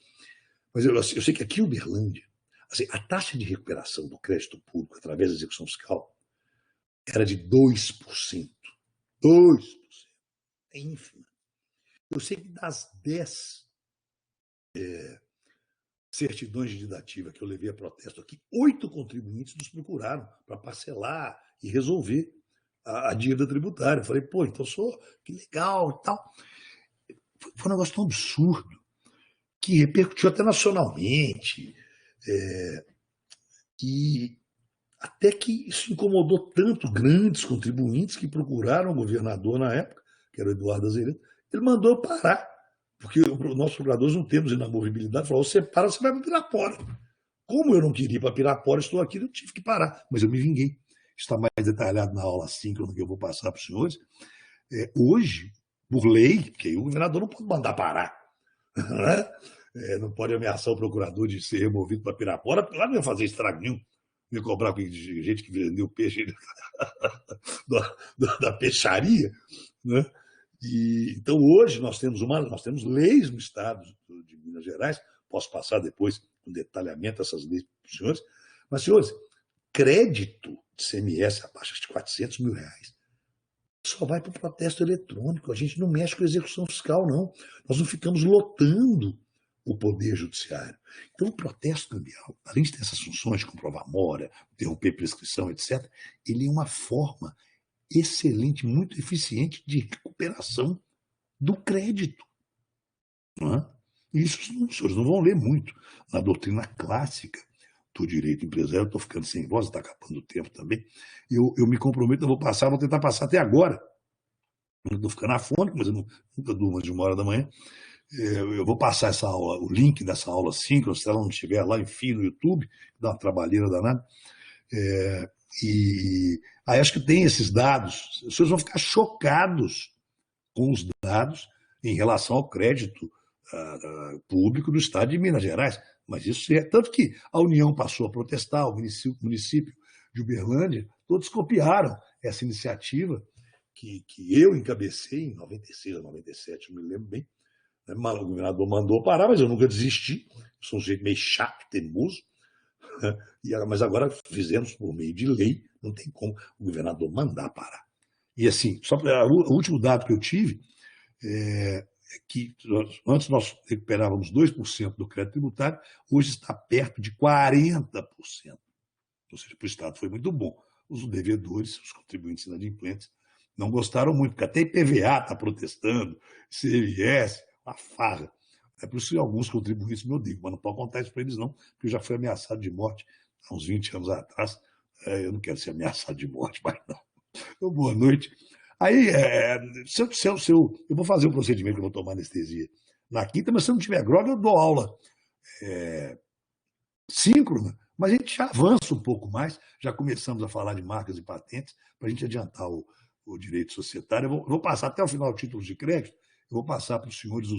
mas eu sei que aqui em Uberlândia, a taxa de recuperação do crédito público através da execução fiscal era de 2%. 2%. É ínfima. Eu sei que das 10 certidões de dativa que eu levei a protesto aqui, 8 contribuintes nos procuraram para parcelar e resolver a dívida tributária. Eu falei, pô, então que legal e tal. Foi um negócio tão absurdo que repercutiu até nacionalmente. E até que isso incomodou tanto grandes contribuintes que procuraram o governador na época, que era o Eduardo Azeredo, ele mandou parar, porque nós procuradores não temos inamovibilidade, falou, você para, você vai para Pirapora. Como eu não queria ir para Pirapora, estou aqui, eu tive que parar, mas eu me vinguei. Está mais detalhado na aula síncrona que eu vou passar para os senhores. Hoje, por lei, porque o governador não pode mandar parar, né? Não pode ameaçar o procurador de ser removido para Pirapora, porque lá não ia fazer estrago nenhum, não ia cobrar de gente que vendeu peixe da peixaria, né? Então, hoje, nós temos leis no estado de Minas Gerais, posso passar depois com detalhamento essas leis para os senhores, mas, senhores, crédito de CMS abaixo de R$400 mil só vai para o protesto eletrônico. A gente não mexe com a execução fiscal, não. Nós não ficamos lotando o Poder Judiciário. Então, o protesto cambial, além de ter essas funções de comprovar mora, interromper prescrição, etc., ele é uma forma excelente, muito eficiente de recuperação do crédito. Não é? Isso os senhores não vão ler muito na doutrina clássica do direito empresarial. Estou ficando sem voz, está acabando o tempo também. Eu me comprometo, eu vou tentar passar até agora. Eu estou ficando afônico, mas eu nunca durmo de 1h da manhã. Eu vou passar essa aula, o link dessa aula síncrona, se ela não estiver lá, enfim, no YouTube, dá uma trabalheira danada. E aí acho que tem esses dados. Os senhores vão ficar chocados com os dados em relação ao crédito público do estado de Minas Gerais. Mas isso é tanto que a União passou a protestar, o município de Uberlândia, todos copiaram essa iniciativa que eu encabecei em 96 a 97, eu me lembro bem. O governador mandou parar, mas eu nunca desisti. Sou um jeito meio chato, teimoso. Mas agora fizemos por meio de lei, não tem como o governador mandar parar. E assim, só o último dado que eu tive é que antes nós recuperávamos 2% do crédito tributário, hoje está perto de 40%. Ou seja, para o Estado foi muito bom. Os devedores, os contribuintes inadimplentes, não gostaram muito, porque até IPVA está protestando, CMS, uma farra. É por isso que alguns contribuintes me odeiam, mas não pode contar isso para eles não, porque eu já fui ameaçado de morte há uns 20 anos atrás. Eu não quero ser ameaçado de morte, mas não. Então, boa noite. Aí, eu vou fazer o procedimento que eu vou tomar anestesia na quinta, mas se eu não tiver droga, eu dou aula síncrona, mas a gente já avança um pouco mais, já começamos a falar de marcas e patentes, para a gente adiantar o direito societário. Eu vou passar até o final do título de crédito, eu vou passar para os senhores